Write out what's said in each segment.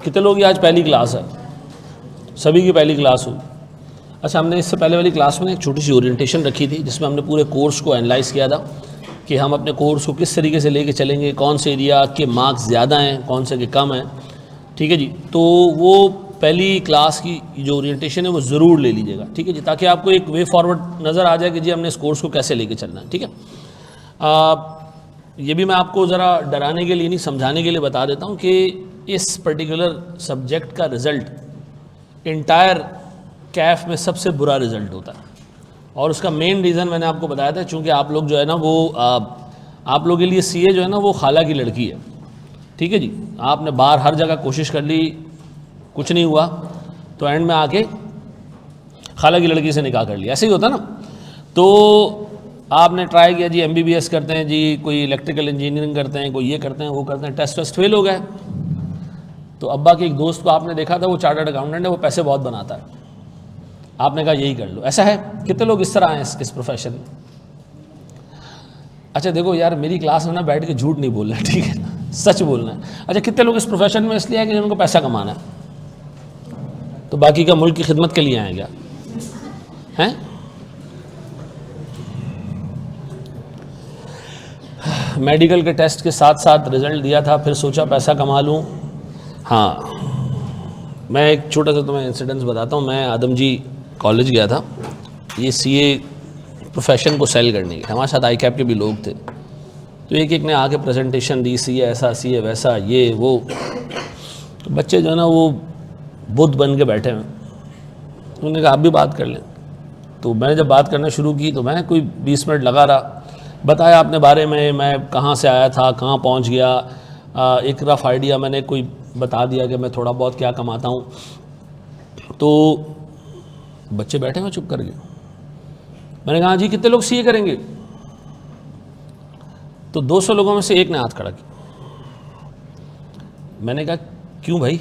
कितने लोग आज पहली क्लास है? सभी की पहली क्लास हुई। अच्छा, हमने इससे पहले वाली क्लास में एक छोटी सी ओरिएंटेशन रखी थी जिसमें हमने पूरे कोर्स को एनालाइज़ किया था कि हम अपने कोर्स को किस तरीके से लेके चलेंगे, कौन से एरिया के मार्क्स ज़्यादा हैं, कौन से के कम हैं। ठीक है जी, तो वो पहली क्लास की जो ओरिएंटेशन है वो ज़रूर ले लीजिएगा। ठीक है जी, ताकि आपको एक वे फॉरवर्ड नज़र आ जाए कि जी हमने इस कोर्स को कैसे लेके चलना है। ठीक है, ये भी मैं आपको ज़रा डराने के लिए नहीं, समझाने के लिए बता देता हूँ कि इस पर्टिकुलर सब्जेक्ट का रिज़ल्ट इंटायर कैफ में सबसे बुरा रिज़ल्ट होता है। और उसका मेन रीज़न मैंने आपको बताया था, चूँकि आप लोग जो है ना वो आप लोगों के लिए सीए जो है ना वो खाला की लड़की है। ठीक है जी, आपने बाहर हर जगह कोशिश कर ली, कुछ नहीं हुआ, तो एंड में आके खाला की लड़की से निकाह कर लिया। ऐसे ही होता ना। तो आपने ट्राई किया जी एमबीबीएस करते हैं जी, कोई इलेक्ट्रिकल इंजीनियरिंग करते हैं, कोई ये करते हैं, वो करते हैं, टेस्ट फेल हो गए। तो अब्बा के एक दोस्त को आपने देखा था, वो चार्टर्ड अकाउंटेंट है, वो पैसे बहुत बनाता है, आपने कहा यही कर लो। ऐसा है, कितने लोग इस तरह आए इस प्रोफेशन में? अच्छा देखो यार, मेरी क्लास में ना बैठ के झूठ नहीं बोलना, ठीक है ना, सच बोलना है। अच्छा, कितने लोग इस प्रोफेशन में इसलिए आए कि उनको पैसा कमाना है, तो बाकी का मुल्क की खिदमत के लिए आए क्या? हैं? मेडिकल के टेस्ट के साथ साथ रिज़ल्ट दिया था, फिर सोचा पैसा कमा लूँ। हाँ, मैं एक छोटा सा तुम्हें इंसिडेंस बताता हूँ। मैं आदम जी कॉलेज गया था, ये सीए प्रोफेशन को सेल करने के, हमारे साथ आई कैप के भी लोग थे। तो एक एक ने आके प्रेजेंटेशन दी, सीए ऐसा, सीए वैसा, ये वो। तो बच्चे जो है ना वो बुद्ध बन के बैठे हैं। उन्होंने कहा आप भी बात कर लें। तो मैंने जब बात करना शुरू की तो मैं कोई 20 मिनट लगा रहा, बताया अपने बारे में, मैं कहाँ से आया था, कहाँ पहुँच गया, एक रफ आइडिया मैंने कोई बता दिया कि मैं थोड़ा बहुत क्या कमाता हूँ। तो बच्चे बैठे हुए चुप कर गए। मैंने कहा जी कितने लोग सीए करेंगे? तो 200 लोगों में से एक ने हाथ खड़ा किया। मैंने कहा क्यों भाई,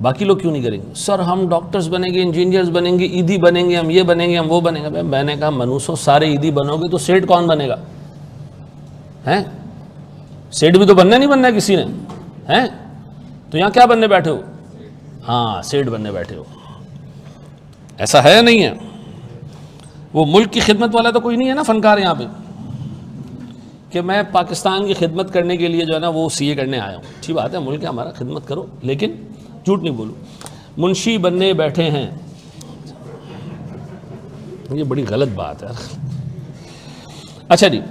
बाकी लोग क्यों नहीं करेंगे? सर हम डॉक्टर्स बनेंगे, इंजीनियर्स बनेंगे, ईदी बनेंगे, हम ये बनेंगे, हम वो बनेंगे। मैंने कहा मनुष्यों, सारे ईदी बनोगे तो सेठ कौन बनेगा? हैं? सेठ भी तो बनना नहीं, बनना किसी ने, हैं? तो यहाँ क्या बनने बैठे हो? हाँ, सेठ बनने बैठे हो। ऐसा है या नहीं है? वो मुल्क की खिदमत वाला तो कोई नहीं है ना फनकार यहाँ पे, कि मैं पाकिस्तान की खिदमत करने के लिए जो है ना वो सीए करने आया हूँ। अच्छी बात है, मुल्क है हमारा, खिदमत करो, लेकिन झूठ नहीं बोलो। मुंशी बनने बैठे हैं, ये बड़ी गलत बात है। अच्छा जी,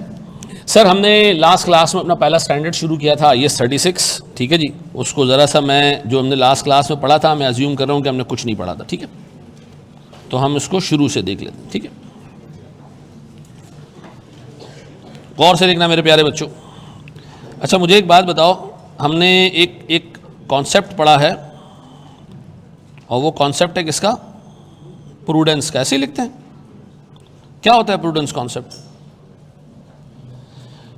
सर हमने लास्ट क्लास में अपना पहला स्टैंडर्ड शुरू किया था IAS 36, ठीक है जी। उसको ज़रा सा मैं जो हमने लास्ट क्लास में पढ़ा था, मैं अज्यूम कर रहा हूँ कि हमने कुछ नहीं पढ़ा था, ठीक है। तो हम इसको शुरू से देख लेते हैं, ठीक है। गौर से देखना मेरे प्यारे बच्चों। अच्छा मुझे एक बात बताओ, हमने एक कॉन्सेप्ट पढ़ा है और वो कॉन्सेप्ट है किसका? प्रूडेंस का। ऐसे ही लिखते हैं। क्या होता है प्रूडेंस कॉन्सेप्ट?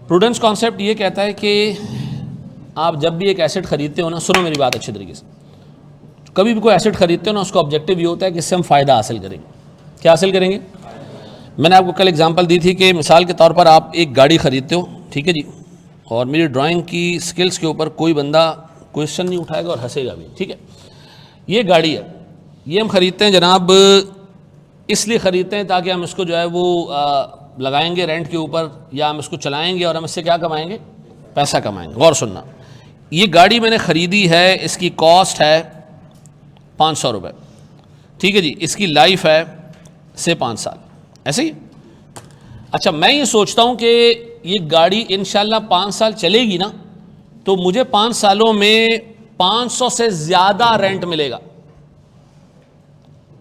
प्रूडेंस कॉन्सेप्ट ये कहता है कि आप जब भी एक एसेट खरीदते हो ना, सुनो मेरी बात अच्छे तरीके से, कभी भी कोई एसेट खरीदते हो ना, उसका ऑब्जेक्टिव ये होता है कि इससे हम फ़ायदा हासिल करेंगे। क्या हासिल करेंगे? मैंने आपको कल एग्जांपल दी थी कि मिसाल के तौर पर आप एक गाड़ी ख़रीदते हो, ठीक है जी, और मेरी ड्राइंग की स्किल्स के ऊपर कोई बंदा क्वेश्चन नहीं उठाएगा और हंसेगा भी, ठीक है। ये गाड़ी है, ये हम ख़रीदते हैं जनाब, इसलिए ख़रीदते हैं ताकि हम इसको जो है वो लगाएंगे रेंट के ऊपर, या हम इसको चलाएंगे और हम इससे क्या कमाएंगे? पैसा कमाएंगे। गौर सुनना, ये गाड़ी मैंने ख़रीदी है, इसकी कॉस्ट है 500 रुपये, ठीक है जी, इसकी लाइफ है से 5 साल, ऐसे ही। अच्छा मैं ये सोचता हूँ कि ये गाड़ी इंशाल्लाह 5 साल चलेगी ना, तो मुझे 5 सालों में 500 से ज़्यादा रेंट मिलेगा।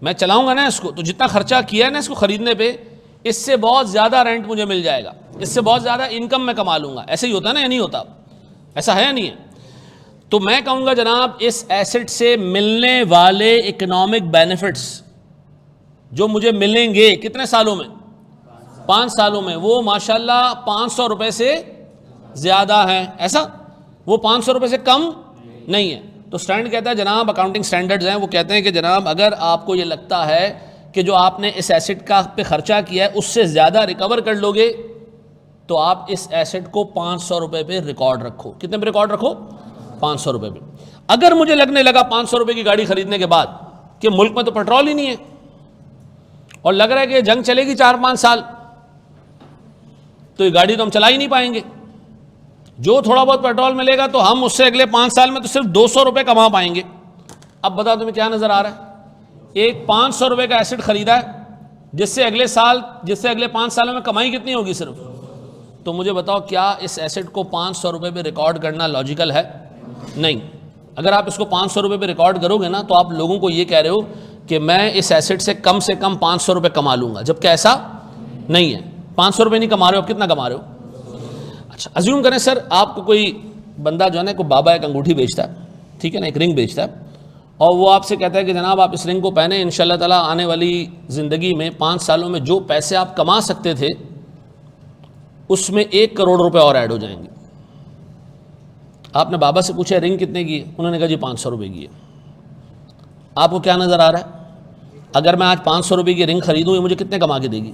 मैं चलाऊंगा ना इसको, तो जितना खर्चा किया है ना इसको ख़रीदने पे, इससे बहुत ज़्यादा रेंट मुझे मिल जाएगा, इससे बहुत ज़्यादा इनकम मैं कमा लूँगा। ऐसे ही होता है ना, या नहीं होता? ऐसा है या नहीं है? तो मैं कहूँगा जनाब, इस एसेट से मिलने वाले इकोनॉमिक बेनिफिट्स जो मुझे मिलेंगे कितने सालों में? 5 सालों में, वो माशाल्लाह 500 रुपये से ज़्यादा है। ऐसा? वो 500 रुपये से कम नहीं है। तो स्टैंड कहता है जनाब, अकाउंटिंग स्टैंडर्ड्स हैं, वो कहते हैं कि जनाब अगर आपको ये लगता है कि जो आपने इस एसेट का पे खर्चा किया है उससे ज़्यादा रिकवर कर लोगे, तो आप इस एसेट को 500 रुपये पे रिकॉर्ड रखो। कितने पे रिकॉर्ड रखो? 500 रुपये पे। अगर मुझे लगने लगा 500 रुपये की गाड़ी खरीदने के बाद कि मुल्क में तो पेट्रोल ही नहीं है और लग रहा है कि जंग चलेगी 4-5 साल, तो ये गाड़ी तो हम चला ही नहीं पाएंगे। जो थोड़ा बहुत पेट्रोल मिलेगा तो हम उससे अगले 5 साल में तो सिर्फ 200 रुपये कमा पाएंगे। अब बताओ तुम्हें क्या नज़र आ रहा है? एक 500 रुपये का एसेट खरीदा है जिससे अगले 5 सालों में कमाई कितनी होगी सिर्फ। तो मुझे बताओ, क्या इस एसेट को 500 रुपये पे रिकॉर्ड करना लॉजिकल है? नहीं। अगर आप इसको 500 रुपये पे रिकॉर्ड करोगे ना, तो आप लोगों को ये कह रहे हो कि मैं इस एसेट से कम 500 रुपये कमा लूँगा, जबकि ऐसा नहीं है। 500 रुपये नहीं कमा रहे हो, कितना कमा रहे हो? अच्छा, अज्यूम करें सर, आपको कोई बंदा जो है ना, कोई बाबा एक अंगूठी बेचता है, ठीक है ना, एक रिंग बेचता है, और वो आपसे कहता है कि जनाब आप इस रिंग को पहने, इंशाल्लाह ताला आने वाली ज़िंदगी में 5 सालों में जो पैसे आप कमा सकते थे उसमें 1 करोड़ रुपए और ऐड हो जाएंगे। आपने बाबा से पूछा रिंग कितने की है? उन्होंने कहा जी 500 रुपये की है। आपको क्या नज़र आ रहा है? अगर मैं आज 500 रुपये की रिंग खरीदूँ, ये मुझे कितने कमा के देगी?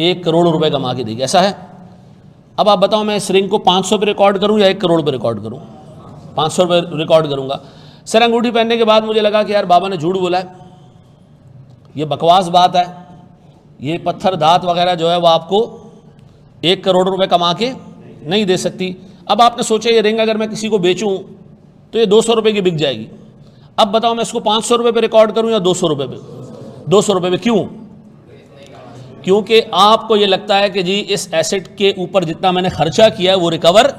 1 करोड़ रुपए कमा के देगी, ऐसा है? अब आप बताओ, मैं इस रिंग को 500 पे रिकॉर्ड करूँ या 1 करोड़ पे रिकॉर्ड करूँ? 500 रुपये रिकॉर्ड करूँगा। सर, अंगूठी पहनने के बाद मुझे लगा कि यार बाबा ने झूठ बोला है, ये बकवास बात है, ये पत्थर धात वगैरह जो है वो आपको 1 करोड़ रुपए कमा के नहीं दे सकती। अब आपने सोचा ये रिंग अगर मैं किसी को बेचूं तो ये 200 रुपये की बिक जाएगी। अब बताओ, मैं इसको 500 रुपये पे रिकॉर्ड करूं या 200 रुपये पे? 200 रुपये पे। क्यों? क्योंकि आपको ये लगता है कि जी इस एसेट के ऊपर जितना मैंने खर्चा किया है वो रिकवर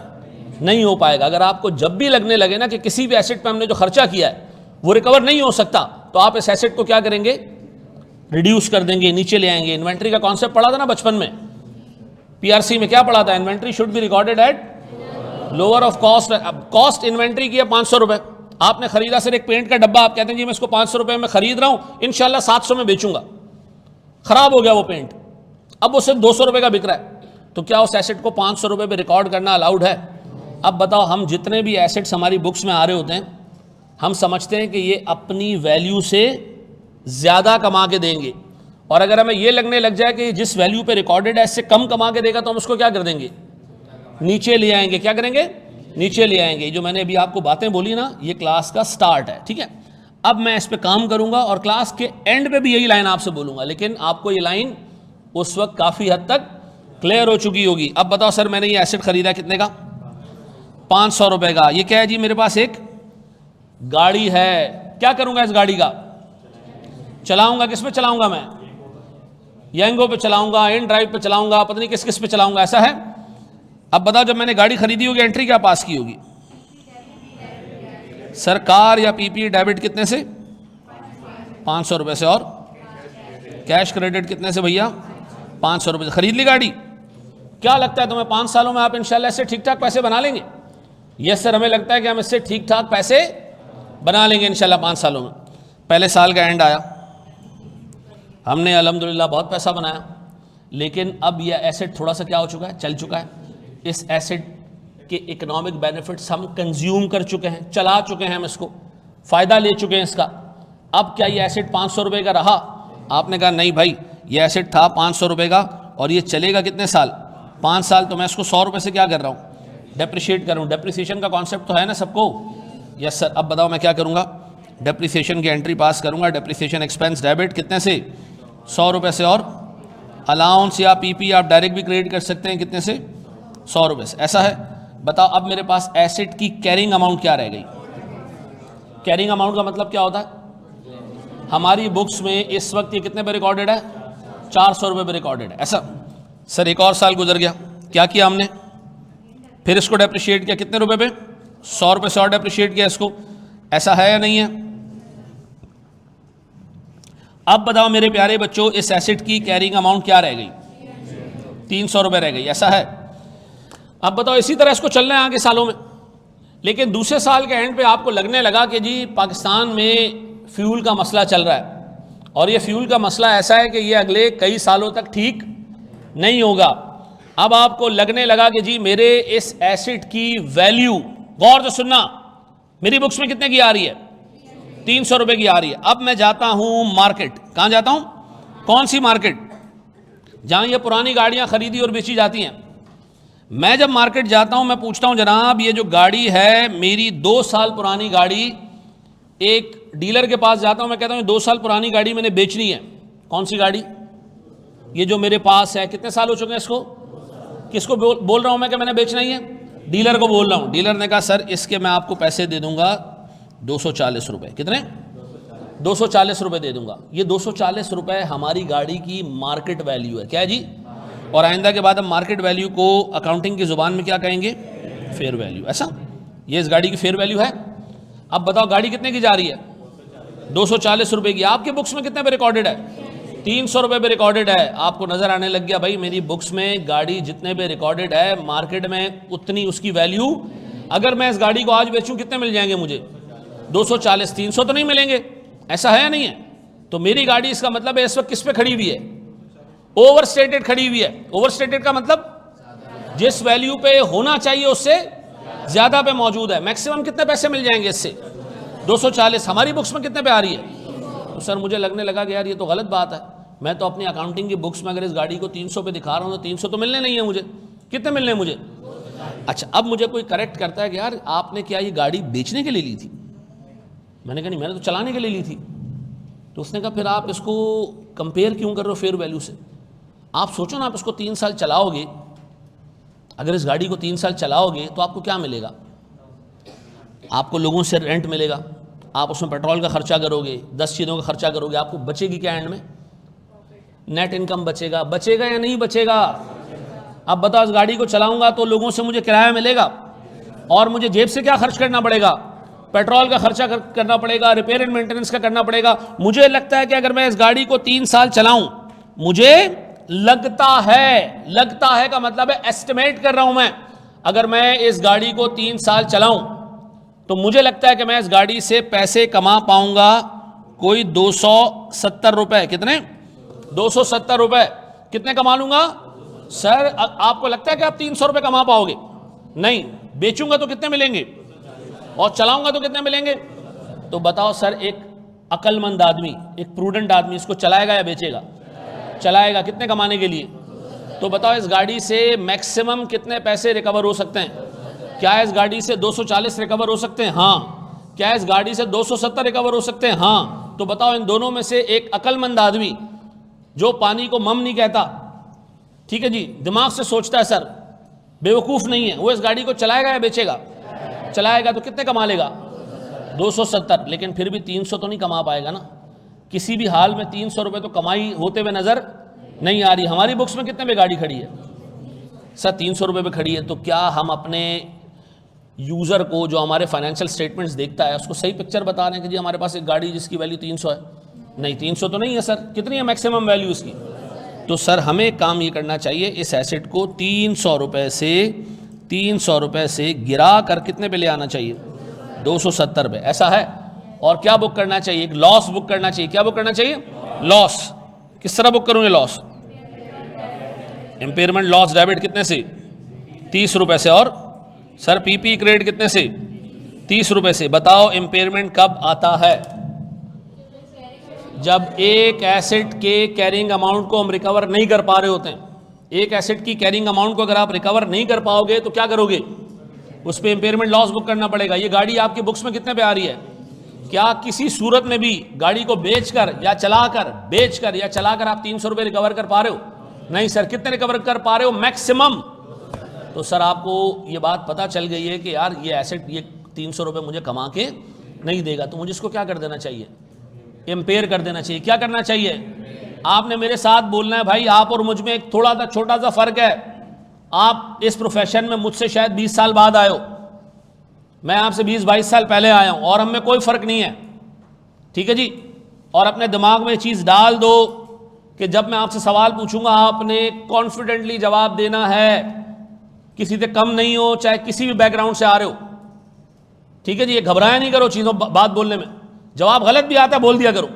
नहीं हो पाएगा। अगर आपको जब भी लगने लगे ना कि किसी भी एसेट पे हमने जो खर्चा किया है वो रिकवर नहीं हो सकता, तो आप इस एसेट को क्या करेंगे? रिड्यूस कर देंगे, नीचे ले आएंगे। इन्वेंट्री का कॉन्सेप्ट पढ़ा था ना बचपन में, पीआरसी में क्या पढ़ा था? Inventory should be recorded at lower of cost. Cost inventory की है 500 रुपये, आपने खरीदा सर एक पेंट का डब्बा, आप कहते हैं जी मैं इसको 500 रुपये में खरीद रहा हूं, इंशाल्लाह 700 में बेचूंगा। खराब हो गया वो पेंट, अब वो सिर्फ 200 रुपये का बिक रहा है, तो क्या उस एसेट को 500 रुपये पे रिकॉर्ड करना अलाउड है? अब बताओ, हम जितने भी एसेट्स हमारी बुक्स में आ रहे होते हैं, हम समझते हैं कि ये अपनी वैल्यू से ज़्यादा कमा के देंगे, और अगर हमें ये लगने लग जाए कि जिस वैल्यू पे रिकॉर्डेड है इससे कम कमा के देगा, तो हम उसको क्या कर देंगे? नीचे ले आएंगे। क्या करेंगे? नीचे ले आएंगे। जो मैंने अभी आपको बातें बोली ना, ये क्लास का स्टार्ट है, ठीक है? अब मैं इस पे काम करूंगा और क्लास के एंड पे भी यही लाइन आपसे बोलूंगा, लेकिन आपको ये लाइन उस वक्त काफ़ी हद तक क्लियर हो चुकी होगी। अब बताओ सर, मैंने ये एसेट खरीदा कितने का? 500 रुपये का। ये क्या है जी? मेरे पास एक गाड़ी है। क्या करूंगा इस गाड़ी का? चलाऊंगा। किस पे चलाऊंगा मैं? यंगो पे चलाऊंगा, इन ड्राइव पे चलाऊंगा, पता नहीं किस किस पे चलाऊंगा, ऐसा है? अब बताओ, जब मैंने गाड़ी खरीदी होगी एंट्री क्या पास की होगी? सरकार या पीपी डेबिट कितने से? 500 रुपये से। और कैश क्रेडिट कितने से भैया? 500 रुपये से। खरीद ली गाड़ी। क्या लगता है तुम्हें 5 सालों में आप इंशाल्लाह इससे ठीक ठाक पैसे बना लेंगे? यस सर, हमें लगता है कि हम इससे ठीक ठाक पैसे बना लेंगे इंशाल्लाह 5 सालों में। पहले साल का एंड आया, हमने अल्हम्दुलिल्लाह बहुत पैसा बनाया, लेकिन अब यह एसेट थोड़ा सा क्या हो चुका है? चल चुका है। इस एसेट के इकोनॉमिक बेनिफिट्स हम कंज्यूम कर चुके हैं, चला चुके हैं, हम इसको फ़ायदा ले चुके हैं इसका। अब क्या ये एसेट 500 रुपये का रहा? आपने कहा नहीं भाई, ये एसेट था 500 रुपये का और ये चलेगा कितने साल? 5 साल। तो मैं इसको 100 रुपये से क्या कर रहा हूँ? डेप्रिशिएट कर रहा हूँ। डेप्रिसिएशन का कॉन्सेप्ट तो है ना सबको? Yes sir. अब बताओ मैं क्या करूँगा? डेप्रिसिएशन की एंट्री पास करूँगा। डेप्रिसिएशन एक्सपेंस डेबिट कितने से? 100 रुपये से। और अलाउंस या पीपी आप डायरेक्ट भी क्रेडिट कर सकते हैं, कितने से? 100 रुपये से, ऐसा है? बताओ, अब मेरे पास एसेट की कैरिंग अमाउंट क्या रह गई? कैरिंग अमाउंट का मतलब क्या होता है? हमारी बुक्स में इस वक्त ये कितने पे रिकॉर्डेड है? 400 रुपये पे रिकॉर्डेड है, ऐसा? सर, एक और साल गुजर गया, क्या किया हमने? फिर इसको डेप्रिशिएट किया, कितने रुपए पे? 100 रुपये से और डेप्रिशिएट किया इसको, ऐसा है या नहीं है? अब बताओ मेरे प्यारे बच्चों, इस एसेट की कैरिंग अमाउंट क्या रह गई? 300 रुपये रह गई, ऐसा है? अब बताओ, इसी तरह इसको चलना है आगे सालों में, लेकिन दूसरे साल के एंड पे आपको लगने लगा कि जी पाकिस्तान में फ्यूल का मसला चल रहा है और ये फ्यूल का मसला ऐसा है कि ये अगले कई सालों तक ठीक नहीं होगा। अब आपको लगने लगा कि जी मेरे इस एसेट की वैल्यू, गौर से सुनना, मेरी बुक्स में कितने की आ रही है? 300 रुपये की आ रही है। अब मैं जाता हूं मार्केट। कहां जाता हूं? कौन सी मार्केट? जहां ये पुरानी गाड़ियां खरीदी और बेची जाती हैं। मैं जब मार्केट जाता हूं, मैं पूछता हूं जनाब ये जो गाड़ी है मेरी 2 साल पुरानी गाड़ी, एक डीलर के पास जाता हूं, मैं कहता हूं 2 साल पुरानी गाड़ी मैंने बेचनी है। कौन सी गाड़ी? ये जो मेरे पास है, कितने साल हो चुके हैं इसको? किसको बोल रहा हूं मैं कि मैंने बेचना ही है? डीलर को बोल रहा हूं। डीलर ने कहा सर इसके मैं आपको पैसे दे दूंगा 240 रुपये। कितने? 240 रुपये दे दूंगा। ये 240 रुपये हमारी गाड़ी की मार्केट वैल्यू है। क्या है जी? और आइंदा के बाद हम मार्केट वैल्यू को अकाउंटिंग की ज़ुबान में क्या कहेंगे? Fair value. ऐसा ये इस गाड़ी की फेयर वैल्यू है। अब बताओ गाड़ी कितने की जा रही है? 240 रुपये की। आपकी बुक्स में कितने पे रिकॉर्डेड है? 300 रुपये पे रिकॉर्डेड है। आपको नजर आने लग गया भाई मेरी बुक्स में गाड़ी जितने पे रिकॉर्डेड है मार्केट में उतनी उसकी वैल्यू। अगर मैं इस गाड़ी को आज बेचूं कितने मिल जाएंगे मुझे? 240। 300 तो नहीं मिलेंगे। ऐसा है या नहीं है? तो मेरी गाड़ी, इसका मतलब है इस वक्त किस पे खड़ी हुई है? ओवर स्टेटेड खड़ी हुई है। ओवर स्टेटेड का मतलब जिस वैल्यू पे होना चाहिए उससे ज्यादा पे मौजूद है। मैक्सिमम कितने पैसे मिल जाएंगे इससे? 240। हमारी बुक्स में कितने पे आ रही है? तो सर मुझे लगने लगा कि यार ये तो गलत बात है। मैं तो अपनी अकाउंटिंग की बुक्स में अगर इस गाड़ी को 300 पे दिखा रहा हूं तो 300 तो मिलने नहीं है मुझे। कितने मिलने हैं मुझे? अच्छा, अब मुझे कोई करेक्ट करता है कि यार आपने क्या ये गाड़ी बेचने के लिए ली थी? मैंने कहा नहीं, मैंने तो चलाने के लिए ली थी। तो उसने कहा फिर आप इसको कंपेयर क्यों कर रहे हो फेयर वैल्यू से? आप सोचो ना, आप इसको 3 साल चलाओगे, अगर इस गाड़ी को 3 साल चलाओगे तो आपको क्या मिलेगा? आपको लोगों से रेंट मिलेगा, आप उसमें पेट्रोल का खर्चा करोगे, 10 चीज़ों का खर्चा करोगे, आपको बचेगी क्या एंड में? नेट इनकम बचेगा। बचेगा या नहीं बचेगा? अब बताओ, इस गाड़ी को चलाऊंगा तो लोगों से मुझे किराया मिलेगा और मुझे जेब से क्या खर्च करना पड़ेगा? पेट्रोल का खर्चा करना पड़ेगा, रिपेयर एंड मेंटेनेंस का करना पड़ेगा। मुझे लगता है कि अगर मैं इस गाड़ी को 3 साल चलाऊं, मुझे लगता है का मतलब है एस्टिमेट कर रहा हूं मैं, अगर मैं इस गाड़ी को 3 साल चलाऊं तो मुझे लगता है कि मैं इस गाड़ी से पैसे कमा पाऊंगा कोई 270 रुपए। कितने? 270 रुपए। कितने कमा लूंगा? सर आपको लगता है कि आप 300 रुपए कमा पाओगे? नहीं। बेचूंगा तो कितने मिलेंगे और चलाऊंगा तो कितने मिलेंगे? तो बताओ सर, एक अक्लमंद आदमी, एक प्रूडेंट आदमी इसको चलाएगा या बेचेगा? चलाएगा। कितने कमाने के लिए? तो बताओ इस गाड़ी से मैक्सिमम कितने पैसे रिकवर हो सकते हैं? क्या इस गाड़ी से 240 रिकवर हो सकते हैं? हाँ। क्या इस गाड़ी से 270 रिकवर हो सकते हैं? हाँ। तो बताओ इन दोनों में से एक अक्लमंद आदमी जो पानी को मम नहीं कहता, ठीक है जी, दिमाग से सोचता है, सर बेवकूफ नहीं है, वो इस गाड़ी को चलाएगा या बेचेगा? चलाएगा। तो कितने कमा लेगा? 270। लेकिन फिर भी 300 तो नहीं कमा पाएगा ना। किसी भी हाल में 300 रुपये तो कमाई होते हुए नजर नहीं आ रही। हमारी बुक्स में कितने पे गाड़ी खड़ी है? सर 300 रुपये पे खड़ी है। तो क्या हम अपने यूज़र को, जो हमारे फाइनेंशियल स्टेटमेंट्स देखता है, उसको सही पिक्चर बता रहे हैं कि जी हमारे पास एक गाड़ी जिसकी वैल्यू 300 है? नहीं, 300 तो नहीं है सर। कितनी है मैक्सिमम वैल्यू इसकी? तो सर हमें काम ये करना चाहिए, इस एसेट को 300 रुपये से गिरा कर कितने पे ले आना चाहिए? 270 रुपये। ऐसा है। और क्या बुक करना चाहिए? एक लॉस बुक करना चाहिए। क्या बुक करना चाहिए? लॉस। किस तरह बुक करूंगे लॉस? इंपेयरमेंट लॉस डेबिट कितने से? 30 रुपये से। और सर पीपी क्रेडिट कितने से? 30 रुपये से। बताओ इंपेयरमेंट कब आता है? जब एक एसेट के कैरिंग अमाउंट को हम रिकवर नहीं कर पा रहे होते हैं। एक एसेट की कैरिंग अमाउंट को अगर आप रिकवर नहीं कर पाओगे तो क्या करोगे? उस पर इंपेयरमेंट लॉस बुक करना पड़ेगा। ये गाड़ी आपकी बुक्स में कितने पे आ रही है? क्या किसी सूरत में भी गाड़ी को बेचकर या चलाकर आप 300 रुपये रिकवर कर पा रहे हो? नहीं सर। कितने रिकवर कर पा रहे हो? मैक्सिमम। तो सर आपको ये बात पता चल गई है कि यार ये एसेट, ये 300 रुपये मुझे कमा के नहीं देगा, तो मुझे इसको क्या कर देना चाहिए? इंपेयर कर देना चाहिए। क्या करना चाहिए? आपने मेरे साथ बोलना है भाई, आप और मुझ में एक थोड़ा सा छोटा सा फर्क है। आप इस प्रोफेशन में मुझसे शायद 20 साल बाद आए हो, मैं आपसे 20-22 साल पहले आया हूं, और हम में कोई फर्क नहीं है, ठीक है जी। और अपने दिमाग में चीज डाल दो कि जब मैं आपसे सवाल पूछूंगा आपने कॉन्फिडेंटली जवाब देना है, किसी से कम नहीं हो, चाहे किसी भी बैकग्राउंड से आ रहे हो, ठीक है जी। ये घबराया नहीं करो चीजों बात बोलने में। जवाब गलत भी आता है बोल दिया करो,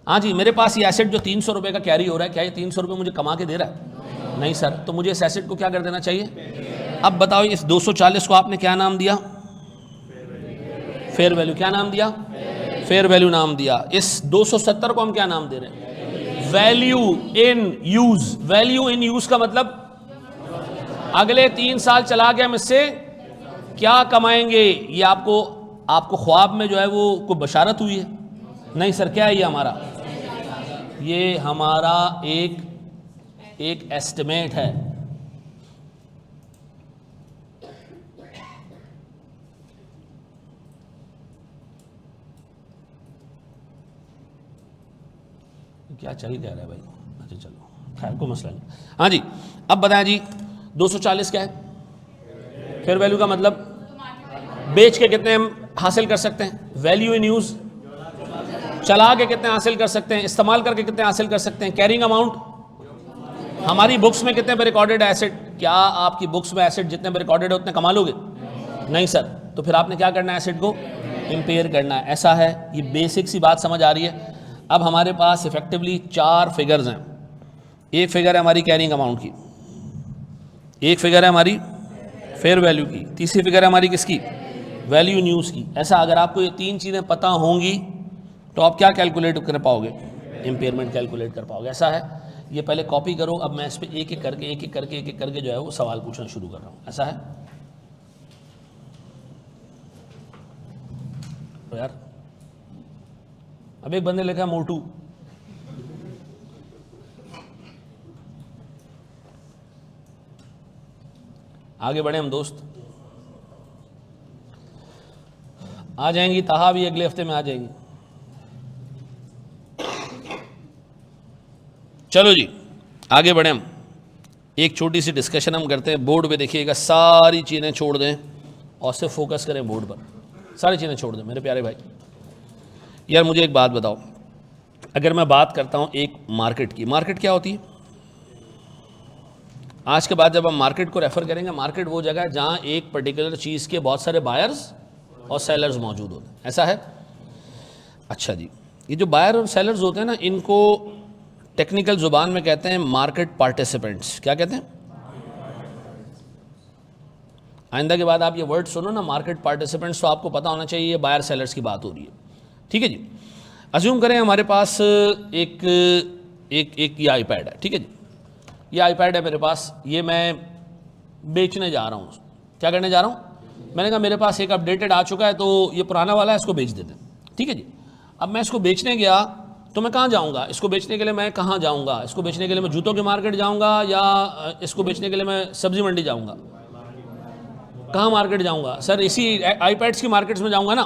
हाँ जी मेरे पास ये एसेट जो 300 रुपये का कैरी हो रहा है, क्या ये 300 रुपये मुझे कमा के दे रहा है? नहीं सर। तो मुझे इस एसेट को क्या कर देना चाहिए? अब बताओ इस 240 को आपने क्या नाम दिया? Fair value. क्या नाम दिया? फेयर वैल्यू नाम दिया। इस 270 को हम क्या नाम दे रहे हैं? Value in use. Value in use का मतलब अगले 3 साल चला के हम इससे क्या कमाएंगे, ये आपको ख्वाब में जो है वो कोई बशारत हुई है? नहीं सर, क्या है ये हमारा एक एस्टिमेट है। क्या चाहिए रहा है भाई? अच्छा चलो, खैर कोई मसला नहीं। हाँ जी, अब बताएं जी 240 क्या है? फेयर वैल्यू का मतलब बेच के कितने हम हासिल कर सकते हैं, वैल्यू इन यूज चला के कितने हासिल कर सकते हैं, इस्तेमाल करके कितने हासिल कर सकते हैं, कैरिंग अमाउंट हमारी बुक्स में कितने पे रिकॉर्डेड एसेट। क्या आपकी बुक्स में एसेट जितने पे रिकॉर्डेड है उतने कमा लोगे? नहीं सर। तो फिर आपने क्या करना है, एसेट को इंपेयर करना है। ऐसा है, ये बेसिक सी बात समझ आ रही है। अब हमारे पास इफेक्टिवली 4 फिगर्स हैं। एक फिगर है हमारी कैरिंग अमाउंट की, एक फिगर है हमारी फेयर वैल्यू की, तीसरी फिगर है हमारी किसकी, वैल्यू इन यूज की। ऐसा अगर आपको ये 3 चीज़ें पता होंगी तो आप क्या कैलकुलेट कर पाओगे, इम्पेयरमेंट कैलकुलेट कर पाओगे। ऐसा है, ये पहले कॉपी करो। अब मैं इस पर एक एक करके जो है वो सवाल पूछना शुरू कर रहा हूँ। ऐसा है तो यार, अब एक बंदे लिखा मोटू, आगे बढ़े हम दोस्त। आ जाएंगी, ताहा भी अगले हफ्ते में आ जाएंगी। चलो जी आगे बढ़े हम। एक छोटी सी डिस्कशन हम करते हैं। बोर्ड पे देखिएगा, सारी चीज़ें छोड़ दें और सिर्फ फोकस करें बोर्ड पर। सारी चीज़ें छोड़ दें मेरे प्यारे भाई। यार मुझे एक बात बताओ, अगर मैं बात करता हूँ एक मार्केट की, मार्केट क्या होती है? आज के बाद जब हम मार्केट को रेफर करेंगे, मार्केट वो जगह है जहाँ एक पर्टिकुलर चीज़ के बहुत सारे बायर्स और सेलर्स मौजूद होते हैं। ऐसा है? अच्छा जी, ये जो बायर और सेलर्स होते हैं ना, इनको टेक्निकल जुबान में कहते हैं मार्केट पार्टिसिपेंट्स। क्या कहते हैं? आइंदा के बाद आप ये वर्ड सुनो ना, मार्केट पार्टिसिपेंट्स, तो आपको पता होना चाहिए ये बायर सेलर्स की बात हो रही है। ठीक है जी। अज्यूम करें हमारे पास एक ये आईपैड है। ठीक है जी, ये आईपैड है मेरे पास, ये मैं बेचने जा रहा हूँ। क्या करने जा रहा हूँ? मैंने कहा मेरे पास एक अपडेटेड आ चुका है, तो ये पुराना वाला है, इसको बेच देते हैं। ठीक है जी। अब मैं इसको बेचने गया तो मैं कहाँ जाऊँगा? इसको बेचने के लिए मैं कहाँ जाऊँगा? इसको बेचने के लिए मैं जूतों की मार्केट जाऊँगा या इसको बेचने के लिए मैं सब्जी मंडी जाऊँगा? कहाँ मार्केट जाऊँगा? सर इसी आईपैड्स की मार्केट्स में जाऊँगा ना।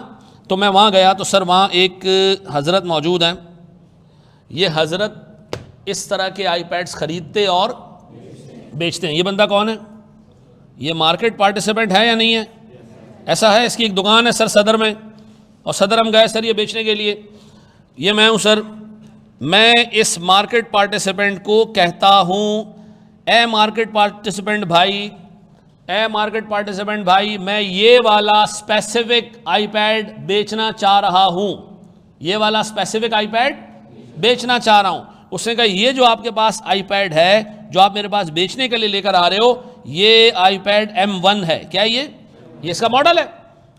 तो मैं वहाँ गया तो सर वहाँ एक हज़रत मौजूद हैं। ये हज़रत इस तरह के आईपैड्स ख़रीदते और बेचते हैं। ये बंदा कौन है? ये मार्केट पार्टिसिपेंट है या नहीं है? ऐसा है, इसकी एक दुकान है सर सदर में, और सदर हम गए सर ये बेचने के लिए। ये मैं हूँ सर। मैं इस मार्केट पार्टिसिपेंट को कहता हूँ, ए मार्केट पार्टिसिपेंट भाई, ए मार्केट पार्टिसिपेंट भाई, मैं ये वाला स्पेसिफिक आईपैड बेचना चाह रहा हूँ, ये वाला स्पेसिफिक आईपैड बेचना चाह रहा हूँ। उसने कहा ये जो आपके पास आईपैड है, जो आप मेरे पास बेचने के लिए लेकर आ रहे हो, ये आईपैड M1 है। क्या ये इसका मॉडल है?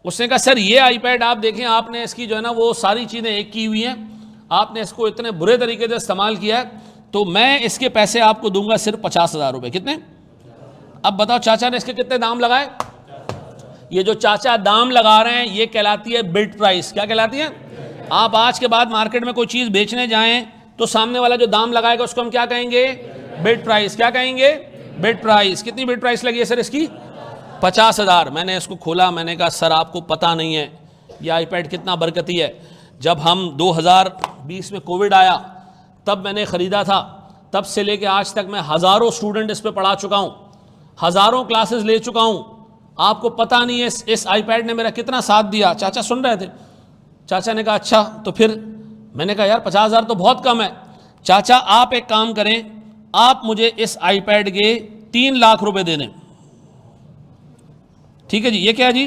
उसने कहा सर ये आईपैड आप देखें, आपने इसकी जो है ना वो सारी चीज़ें एक की हुई हैं, आपने इसको इतने बुरे तरीके से इस्तेमाल किया है, तो मैं इसके पैसे आपको दूंगा सिर्फ 50,000 रुपये। कितने? अब बताओ चाचा ने इसके कितने दाम लगाए? ये जो चाचा दाम लगा रहे हैं ये कहलाती है बिड प्राइस। क्या कहलाती है? आप आज के बाद मार्केट में कोई चीज़ बेचने जाएं तो सामने वाला जो दाम लगाएगा उसको हम क्या कहेंगे? Bid price. क्या कहेंगे? Bid price. कितनी बिड प्राइस लगी है सर इसकी? 50,000। मैंने इसको खोला, मैंने कहा सर आपको पता नहीं है ये आईपैड कितना बरकती है। जब हम 2020 में कोविड आया तब मैंने ख़रीदा था, तब से लेके आज तक मैं हज़ारों स्टूडेंट इस पर पढ़ा चुका हूँ, हज़ारों क्लासेस ले चुका हूँ। आपको पता नहीं है इस आईपैड ने मेरा कितना साथ दिया। चाचा सुन रहे थे। चाचा ने कहा अच्छा तो फिर। मैंने कहा यार 50,000 तो बहुत कम है। चाचा आप एक काम करें, आप मुझे इस आईपैड के 3 लाख रुपए दे दें। ठीक है जी। ये क्या जी?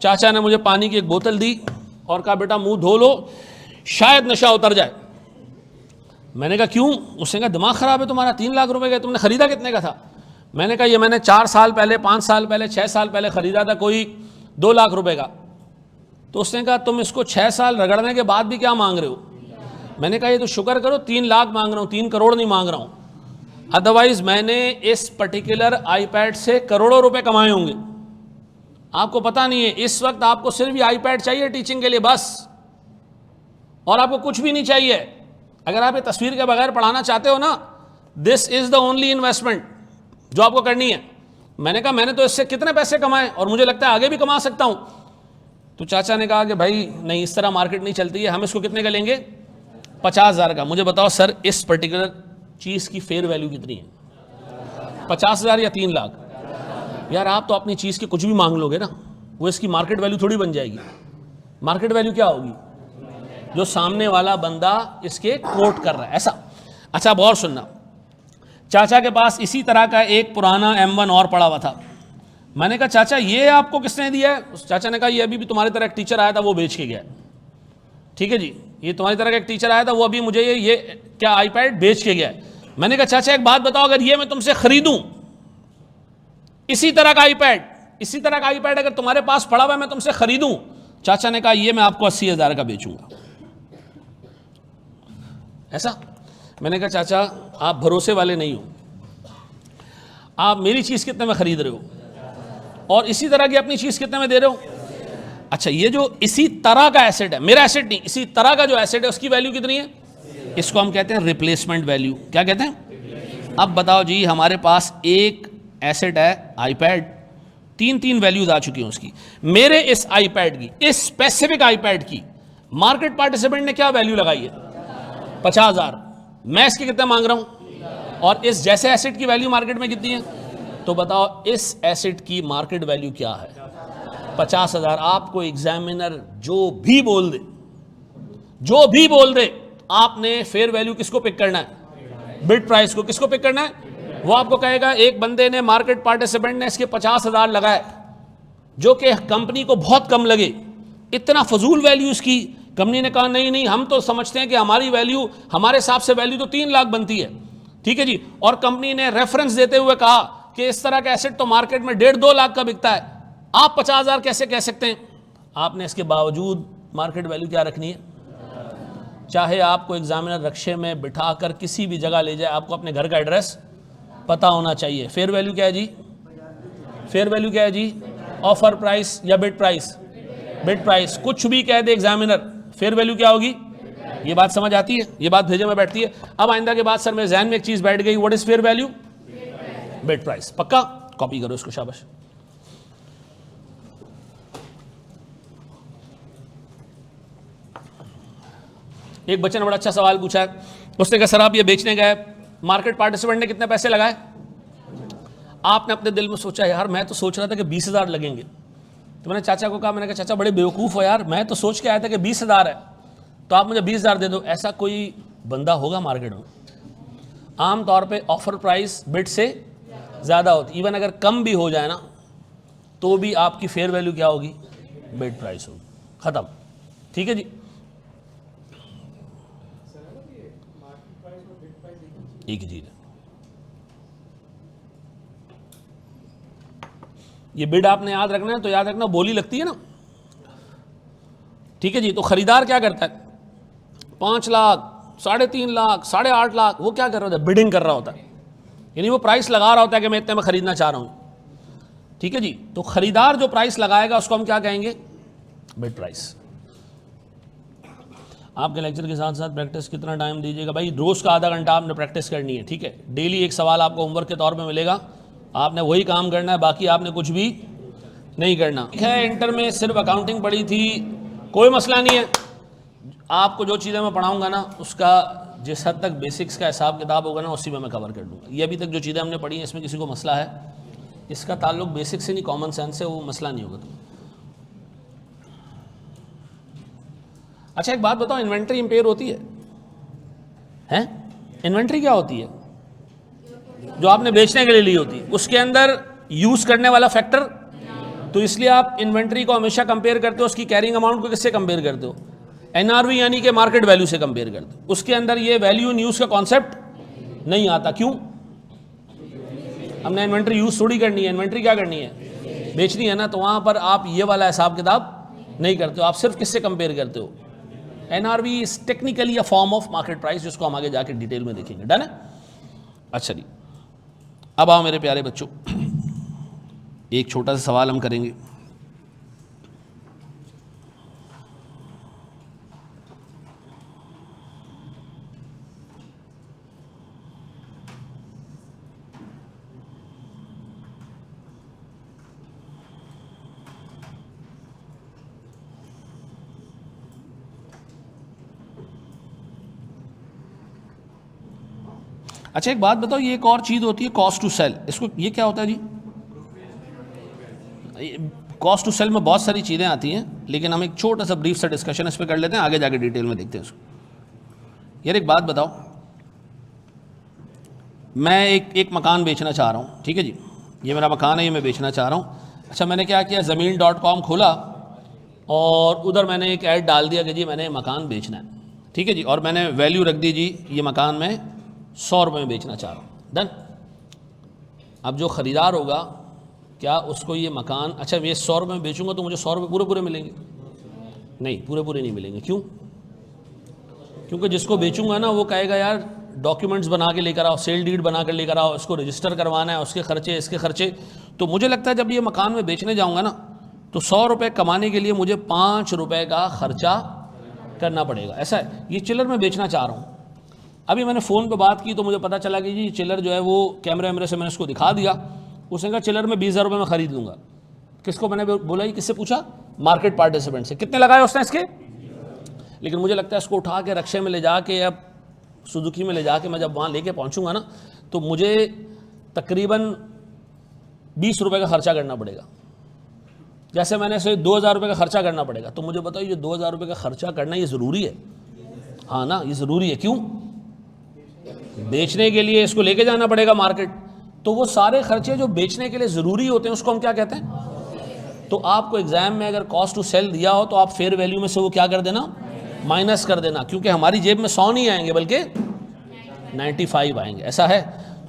चाचा ने मुझे पानी की एक बोतल दी और कहा बेटा मुंह धो लो, शायद नशा उतर जाए। मैंने कहा क्यों? उसने कहा दिमाग ख़राब है तुम्हारा, 3 लाख रुपए का, तुमने ख़रीदा कितने का था? मैंने कहा ये मैंने 4 साल पहले, 5 साल पहले, 6 साल पहले ख़रीदा था, कोई 2 लाख रुपए का। तो उसने कहा तुम इसको 6 साल रगड़ने के बाद भी क्या मांग रहे हो? मैंने कहा ये तो शुक्र करो 3 लाख मांग रहा हूँ, 3 करोड़ नहीं मांग रहा हूँ। अदरवाइज मैंने इस पर्टिकुलर आईपैड से करोड़ों रुपए कमाए होंगे, आपको पता नहीं है। इस वक्त आपको सिर्फ ये आईपैड चाहिए टीचिंग के लिए बस, और आपको कुछ भी नहीं चाहिए। अगर आप ये तस्वीर के बगैर पढ़ाना चाहते हो ना, this is the only investment जो आपको करनी है। मैंने कहा मैंने तो इससे कितने पैसे कमाए और मुझे लगता है आगे भी कमा सकता हूं। तो चाचा ने कहा कि भाई नहीं, इस तरह मार्केट नहीं चलती है, हम इसको कितने का लेंगे? 50,000 का। मुझे बताओ सर, इस पर्टिकुलर चीज की फेयर वैल्यू कितनी है? 50,000 या 3 लाख? यार आप तो अपनी चीज की कुछ भी मांग लोगे ना, वो इसकी मार्केट वैल्यू थोड़ी बन जाएगी। मार्केट वैल्यू क्या होगी? जो सामने वाला बंदा इसके कोट कर रहा है, ऐसा। अच्छा अब और सुनना, चाचा के पास इसी तरह का एक पुराना M1 और पड़ा हुआ था। मैंने कहा चाचा ये आपको किसने दिया है? उस चाचा ने कहा ये अभी भी तुम्हारी तरह एक टीचर आया था, वो बेच के गया। ठीक है जी, ये तुम्हारी तरह का एक टीचर आया था, वो अभी मुझे ये क्या आईपैड बेच के गया। मैंने कहा चाचा एक बात बताओ, अगर ये मैं तुमसे खरीदूं इसी तरह का आईपैड अगर तुम्हारे पास पड़ा हुआ मैं तुमसे खरीदूं, चाचा ने कहा ये मैं आपको 80,000 का बेचूंगा। ऐसा? मैंने कहा चाचा आप भरोसे वाले नहीं हो, आप मेरी चीज कितने में खरीद रहे हो और इसी तरह की अपनी चीज कितने में दे रहे हो? अच्छा ये जो इसी तरह का एसेट है, मेरा एसेट नहीं, इसी तरह का जो एसेट है उसकी वैल्यू कितनी है? इसको हम कहते हैं रिप्लेसमेंट वैल्यू। क्या कहते हैं? अब बताओ जी, हमारे पास एक एसेट है आईपैड, 3 वैल्यूज आ चुकी हैं उसकी। मेरे इस आईपैड की, इस स्पेसिफिक आईपैड की मार्केट पार्टिसिपेंट ने क्या वैल्यू लगाई है? 50,000। मैं इसके कितना मांग रहा हूं और इस जैसे एसेट की वैल्यू मार्केट में कितनी है? तो बताओ इस एसेट की मार्केट वैल्यू क्या है? 50,000। आपको एग्जामिनर जो भी बोल दे, आपने फेयर वैल्यू किसको पिक करना है? बिड प्राइस को। किसको पिक करना है? वो आपको कहेगा एक बंदे ने, मार्केट पार्टिसिपेंट ने इसके 50,000 लगाए, जो कि कंपनी को बहुत कम लगे, इतना फजूल वैल्यू इसकी। कंपनी ने कहा नहीं हम तो समझते हैं कि हमारी वैल्यू, हमारे हिसाब से वैल्यू तो 3 लाख बनती है। ठीक है जी, और कंपनी ने रेफरेंस देते हुए कहा कि इस तरह का एसेट तो मार्केट में 1.5-2 लाख का बिकता है, आप 50,000 कैसे कह सकते हैं? आपने इसके बावजूद मार्केट वैल्यू क्या रखनी है? चाहे आपको एग्जामिनर रक्शे में बिठाकर किसी भी जगह ले जाए, आपको अपने घर का एड्रेस पता होना चाहिए। फेयर वैल्यू क्या है जी? फेयर वैल्यू क्या है जी? ऑफर प्राइस या बिड प्राइस? Bid price. कुछ भी कह दे एग्जामिनर, फेयर वैल्यू क्या होगी? ये बात समझ आती है? ये बात भेजे में बैठती है? अब आइंदा के बाद सर मेरे जहन में एक चीज बैठ गई, what is fair value? Bid price. पक्का? कॉपी करो इसको, शाबाश। एक बच्चे ने बड़ा अच्छा सवाल पूछा है, उसने कहा सर आप ये बेचने गए, मार्केट पार्टिसिपेंट ने कितने पैसे लगाए? आपने अपने दिल में सोचा यार मैं तो सोच रहा था कि 20,000 लगेंगे। तो मैंने चाचा को कहा, मैंने कहा चाचा बड़े बेवकूफ़ हो यार, मैं तो सोच के आया था कि 20,000 है, तो आप मुझे 20,000 दे दो। ऐसा कोई बंदा होगा मार्केट में? आमतौर पे ऑफर प्राइस बिड से ज़्यादा होती, इवन अगर कम भी हो जाए ना तो भी आपकी फेयर वैल्यू क्या होगी? बिड प्राइस होगी। ख़त्म। ठीक है जी, एक ही चीज़ है। ये बिड आपने याद रखना है, तो याद रखना बोली लगती है ना। ठीक है जी, तो खरीदार क्या करता है? 5 लाख, 3.5 लाख, 8.5 लाख, वो क्या कर रहा होता है? बिडिंग कर रहा होता है, यानी वो प्राइस लगा रहा होता है कि मैं इतने में खरीदना चाह रहा हूं। ठीक है जी, तो खरीदार जो प्राइस लगाएगा उसको हम क्या कहेंगे? Bid price. आपके लेक्चर के साथ साथ प्रैक्टिस कितना टाइम दीजिएगा? भाई रोज़ का आधा घंटा आपने प्रैक्टिस करनी है। ठीक है, डेली एक सवाल आपको होमवर्क के तौर पे मिलेगा, आपने वही काम करना है, बाकी आपने कुछ भी नहीं करना। ठीक है, इंटर में सिर्फ अकाउंटिंग पढ़ी थी, कोई मसला नहीं है। आपको जो चीज़ें मैं पढ़ाऊँगा ना, उसका जिस हद तक बेसिक्स का हिसाब किताब होगा ना, उसी में मैं कवर कर दूँगा। ये अभी तक जो चीज़ें हमने पढ़ी हैं, इसमें किसी को मसला है? इसका ताल्लुक बेसिक से नहीं, कॉमन सेंस से, वो मसला नहीं होगा। अच्छा एक बात बताओ, इन्वेंट्री इंपेयर होती है? हैं? इन्वेंट्री क्या होती है? जो आपने बेचने के लिए ली होती है, उसके अंदर यूज करने वाला फैक्टर। तो इसलिए आप इन्वेंट्री को हमेशा कंपेयर करते हो उसकी कैरिंग अमाउंट को किससे कंपेयर करते हो? एनआरवी यानी कि मार्केट वैल्यू से कंपेयर करते हो। उसके अंदर ये वैल्यू इन यूज का कॉन्सेप्ट नहीं आता। क्यों? हमने इन्वेंट्री यूज थोड़ी करनी है, इन्वेंट्री क्या करनी है? बेचनी है ना। तो वहां पर आप ये वाला हिसाब किताब नहीं करते हो, आप सिर्फ किससे कंपेयर करते हो? NRV is technically a form of market price, जिसको हम आगे जाके डिटेल में देखेंगे। डन है? अच्छा जी, अब आओ मेरे प्यारे बच्चों, एक छोटा सा सवाल हम करेंगे। अच्छा एक बात बताओ, ये एक और चीज़ होती है कॉस्ट टू सेल, इसको ये क्या होता है जी? कॉस्ट टू सेल में बहुत सारी चीज़ें आती हैं, लेकिन हम एक छोटा सा ब्रीफ सा डिस्कशन इस पर कर लेते हैं, आगे जाके डिटेल में देखते हैं इसको। यार एक बात बताओ, मैं एक मकान बेचना चाह रहा हूँ, ठीक है जी, ये मेरा मकान है, ये मैं बेचना चाह रहा हूँ। अच्छा मैंने क्या किया, ज़मीन.com खोला और उधर मैंने एक ऐड डाल दिया कि जी मैंने मकान बेचना है, ठीक है जी, और मैंने वैल्यू रख दी जी, ये मकान मैं 100 रुपये में बेचना चाह रहा हूँ, डन। अब जो ख़रीदार होगा क्या उसको ये मकान, अच्छा ये 100 रुपये में बेचूंगा तो मुझे 100 रुपये पूरे पूरे मिलेंगे? नहीं, पूरे पूरे नहीं मिलेंगे। क्यों? क्योंकि जिसको बेचूंगा ना वो कहेगा यार डॉक्यूमेंट्स बना के लेकर आओ, सेल डीड बना कर लेकर आओ, इसको रजिस्टर करवाना है, उसके खर्चे इसके खर्चे। तो मुझे लगता है जब ये मकान में बेचने जाऊँगा ना तो 100 रुपये कमाने के लिए मुझे 5 रुपये का खर्चा करना पड़ेगा। ऐसा है, ये चिल्लर में बेचना चाह रहा हूँ। अभी मैंने फ़ोन पे बात की तो मुझे पता चला कि जी चिल्लर जो है वो कैमरे वैमरे से मैंने उसको दिखा दिया, उसने कहा चिल्लर में 20,000 रुपये में ख़रीद लूँगा। किसको मैंने बोला, ये किससे पूछा? मार्केट पार्टिसिपेंट से। कितने लगाए उसने इसके? लेकिन मुझे लगता है इसको उठा के रक्शे में ले जाके, अब सुजुकी में ले जाके मैं जब वहाँ लेके पहुँचूँगा ना तो मुझे तकरीबन 20 रुपये का खर्चा करना पड़ेगा। जैसे मैंने इसे 2,000 रुपये का खर्चा करना पड़ेगा। तो मुझे बताओ ये 2,000 रुपये का खर्चा करना ये ज़रूरी है? हाँ ना, ये ज़रूरी है। क्यों? बेचने के लिए इसको लेके जाना पड़ेगा मार्केट, तो वो सारे खर्चे जो बेचने के लिए ज़रूरी होते हैं उसको हम क्या कहते हैं? तो आपको एग्ज़ाम में अगर कॉस्ट टू सेल दिया हो तो आप फेयर वैल्यू में से वो क्या कर देना, माइनस कर देना, क्योंकि हमारी जेब में 100 नहीं आएंगे बल्कि 95 आएंगे। ऐसा है।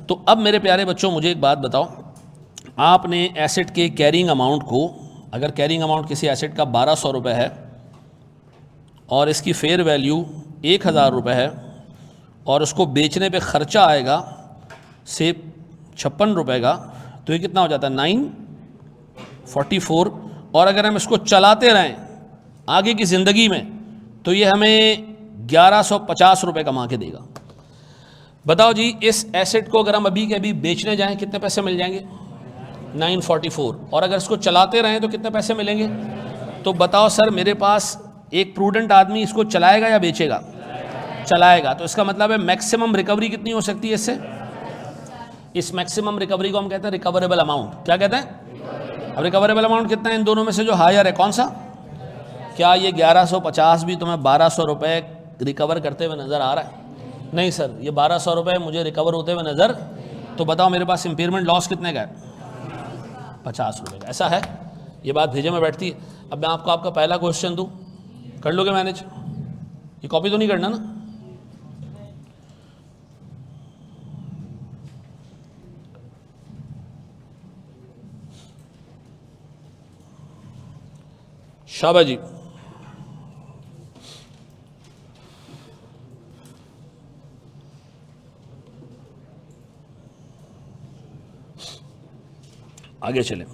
तो अब मेरे प्यारे बच्चों मुझे एक बात बताओ, आपने एसेट के कैरिंग अमाउंट को, अगर कैरिंग अमाउंट किसी एसेट का 1,200 रुपये है और इसकी फेयर वैल्यू 1,000 रुपये है और उसको बेचने पे ख़र्चा आएगा से 56 रुपये का, तो ये कितना हो जाता है? 944। और अगर हम इसको चलाते रहें आगे की ज़िंदगी में तो ये हमें 1,150 रुपये कमा के देगा। बताओ जी इस एसेट को अगर हम अभी के अभी बेचने जाएं कितने पैसे मिल जाएंगे? 944। और अगर इसको चलाते रहें तो कितने पैसे मिलेंगे? तो बताओ सर, मेरे पास एक प्रूडेंट आदमी इसको चलाएगा या बेचेगा? चलाएगा। तो इसका मतलब है मैक्सिमम रिकवरी कितनी हो सकती है इससे? इस मैक्सिमम रिकवरी को हम कहते हैं रिकवरेबल अमाउंट। क्या कहते हैं? अब रिकवरेबल अमाउंट कितना है इन दोनों में से जो हायर है? कौन सा? क्या ये 1150 भी तुम्हें 1,200 रुपये रिकवर करते हुए नज़र आ रहा है? नहीं सर, ये 1,200 रुपये मुझे रिकवर होते हुए नज़र, तो बताओ मेरे पास इम्पेयरमेंट लॉस कितने का है? 50 रुपये का। ऐसा है, ये बात भेजे में बैठती है। अब मैं आपको आपका पहला क्वेश्चन दूँ, कर लोगे मैनेज? ये कॉपी तो नहीं करना ना? शाबाश जी। आगे चले।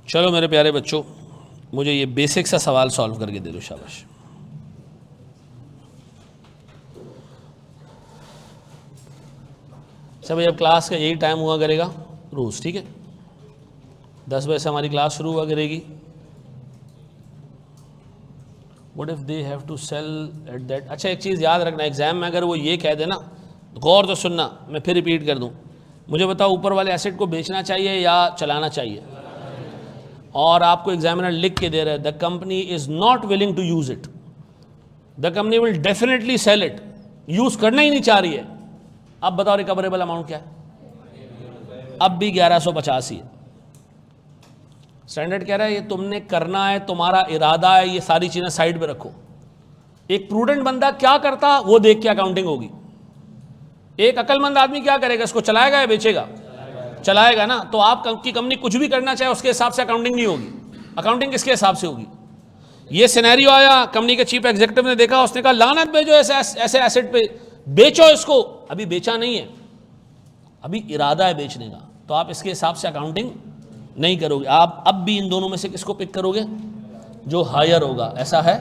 चलो मेरे प्यारे बच्चों, मुझे ये बेसिक सा सवाल सॉल्व करके दे दो। शाबाश। सब अब क्लास का यही टाइम हुआ करेगा रोज़, ठीक है? 10 बजे से हमारी क्लास शुरू हुआ करेगी। What if they have to sell at that. अच्छा एक चीज़ याद रखना, एग्जाम में अगर वो ये कह देना, गौर तो सुनना, मैं फिर रिपीट कर दूं, मुझे बताओ ऊपर वाले एसेट को बेचना चाहिए या चलाना चाहिए? और आपको एग्जामिनर लिख के दे रहा है the company is not willing to use it, the company will definitely sell it, use करना ही नहीं चाह रही है। अब बताओ रिकवरेबल अमाउंट क्या है? अब भी 1150 ही है। स्टैंडर्ड कह रहा है ये तुमने करना है, तुम्हारा इरादा है, ये सारी चीज़ें साइड पे रखो। एक प्रूडेंट बंदा क्या करता वो देख के अकाउंटिंग होगी। एक अक्लमंद आदमी क्या करेगा? इसको चलाएगा या बेचेगा? चलाएगा ना। तो आप की कंपनी कुछ भी करना चाहे उसके हिसाब से अकाउंटिंग नहीं होगी। अकाउंटिंग किसके हिसाब से होगी? ये सिनेरियो आया, कंपनी के चीफ एग्जीक्यूटिव ने देखा, उसने कहा लानत भेजो ऐसे एसेट पे, बेचो इसको। अभी बेचा नहीं है, अभी इरादा है बेचने का, तो आप इसके हिसाब से अकाउंटिंग नहीं करोगे। आप अब भी इन दोनों में से किसको पिक करोगे? जो हायर होगा। ऐसा है,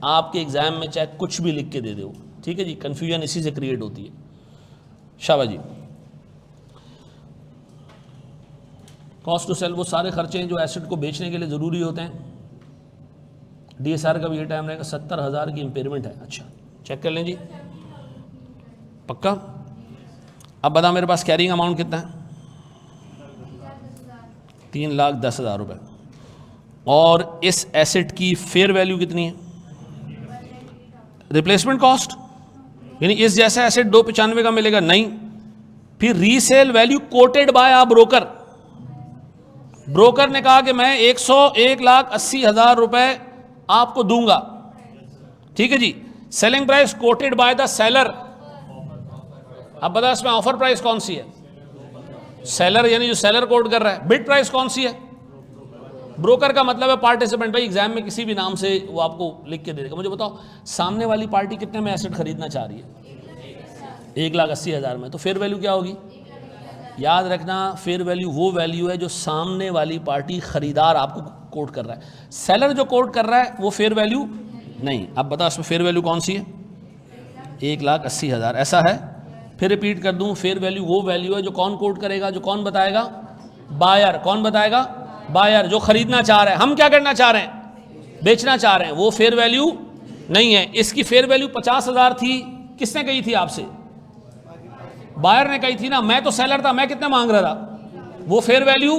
आपके एग्जाम में चाहे कुछ भी लिख के दे दो, ठीक है जी, कंफ्यूजन इसी से क्रिएट होती है। शाबाश जी। कॉस्ट टू सेल वो सारे खर्चे हैं जो एसेट को बेचने के लिए ज़रूरी होते हैं। डीएसआर का भी ये टाइम रहेगा। 70,000 की इम्पेयरमेंट है। अच्छा, चेक कर लें जी, पक्का। अब बता मेरे पास कैरिंग अमाउंट कितना है? 3,10,000 रुपये। और इस एसेट की फेयर वैल्यू कितनी है? रिप्लेसमेंट कॉस्ट, यानी इस जैसा एसेट 295 का मिलेगा नहीं। फिर रीसेल वैल्यू कोटेड बाय आ ब्रोकर। ब्रोकर ने कहा कि मैं 1,80,000 रुपए आपको दूंगा, ठीक है जी। Selling price quoted by the seller. अब बता इसमें ऑफर प्राइस कौन सी है? सेलर, यानी जो सेलर कोट कर रहा है। बिड प्राइस कौन सी है? ब्रोकर का मतलब है पार्टिसिपेंट। भाई एग्जाम में किसी भी नाम से वो आपको लिख के दे देगा। मुझे बताओ सामने वाली पार्टी कितने में एसेट खरीदना चाह रही है? 1,80,000 में। तो फेयर वैल्यू क्या होगी? याद रखना, फेयर वैल्यू वो वैल्यू है जो सामने वाली पार्टी खरीदार आपको कोट कर रहा है। सेलर जो कोट कर रहा है वो फेयर वैल्यू नहीं। अब बता इसमें फेयर वैल्यू कौन सी है? 1,80,000। ऐसा है, फिर रिपीट कर दूं, फेयर वैल्यू वो वैल्यू है जो कौन कोट करेगा? जो कौन बताएगा? बायर। कौन बताएगा? बायर, जो खरीदना चाह रहे हैं। हम क्या करना चाह रहे हैं? बेचना चाह रहे हैं। वो फेयर वैल्यू नहीं है। इसकी फेयर वैल्यू 50,000 थी। किसने कही थी आपसे? बायर ने कही थी ना। मैं तो सेलर था, मैं कितना मांग रहा था? वो फेयर वैल्यू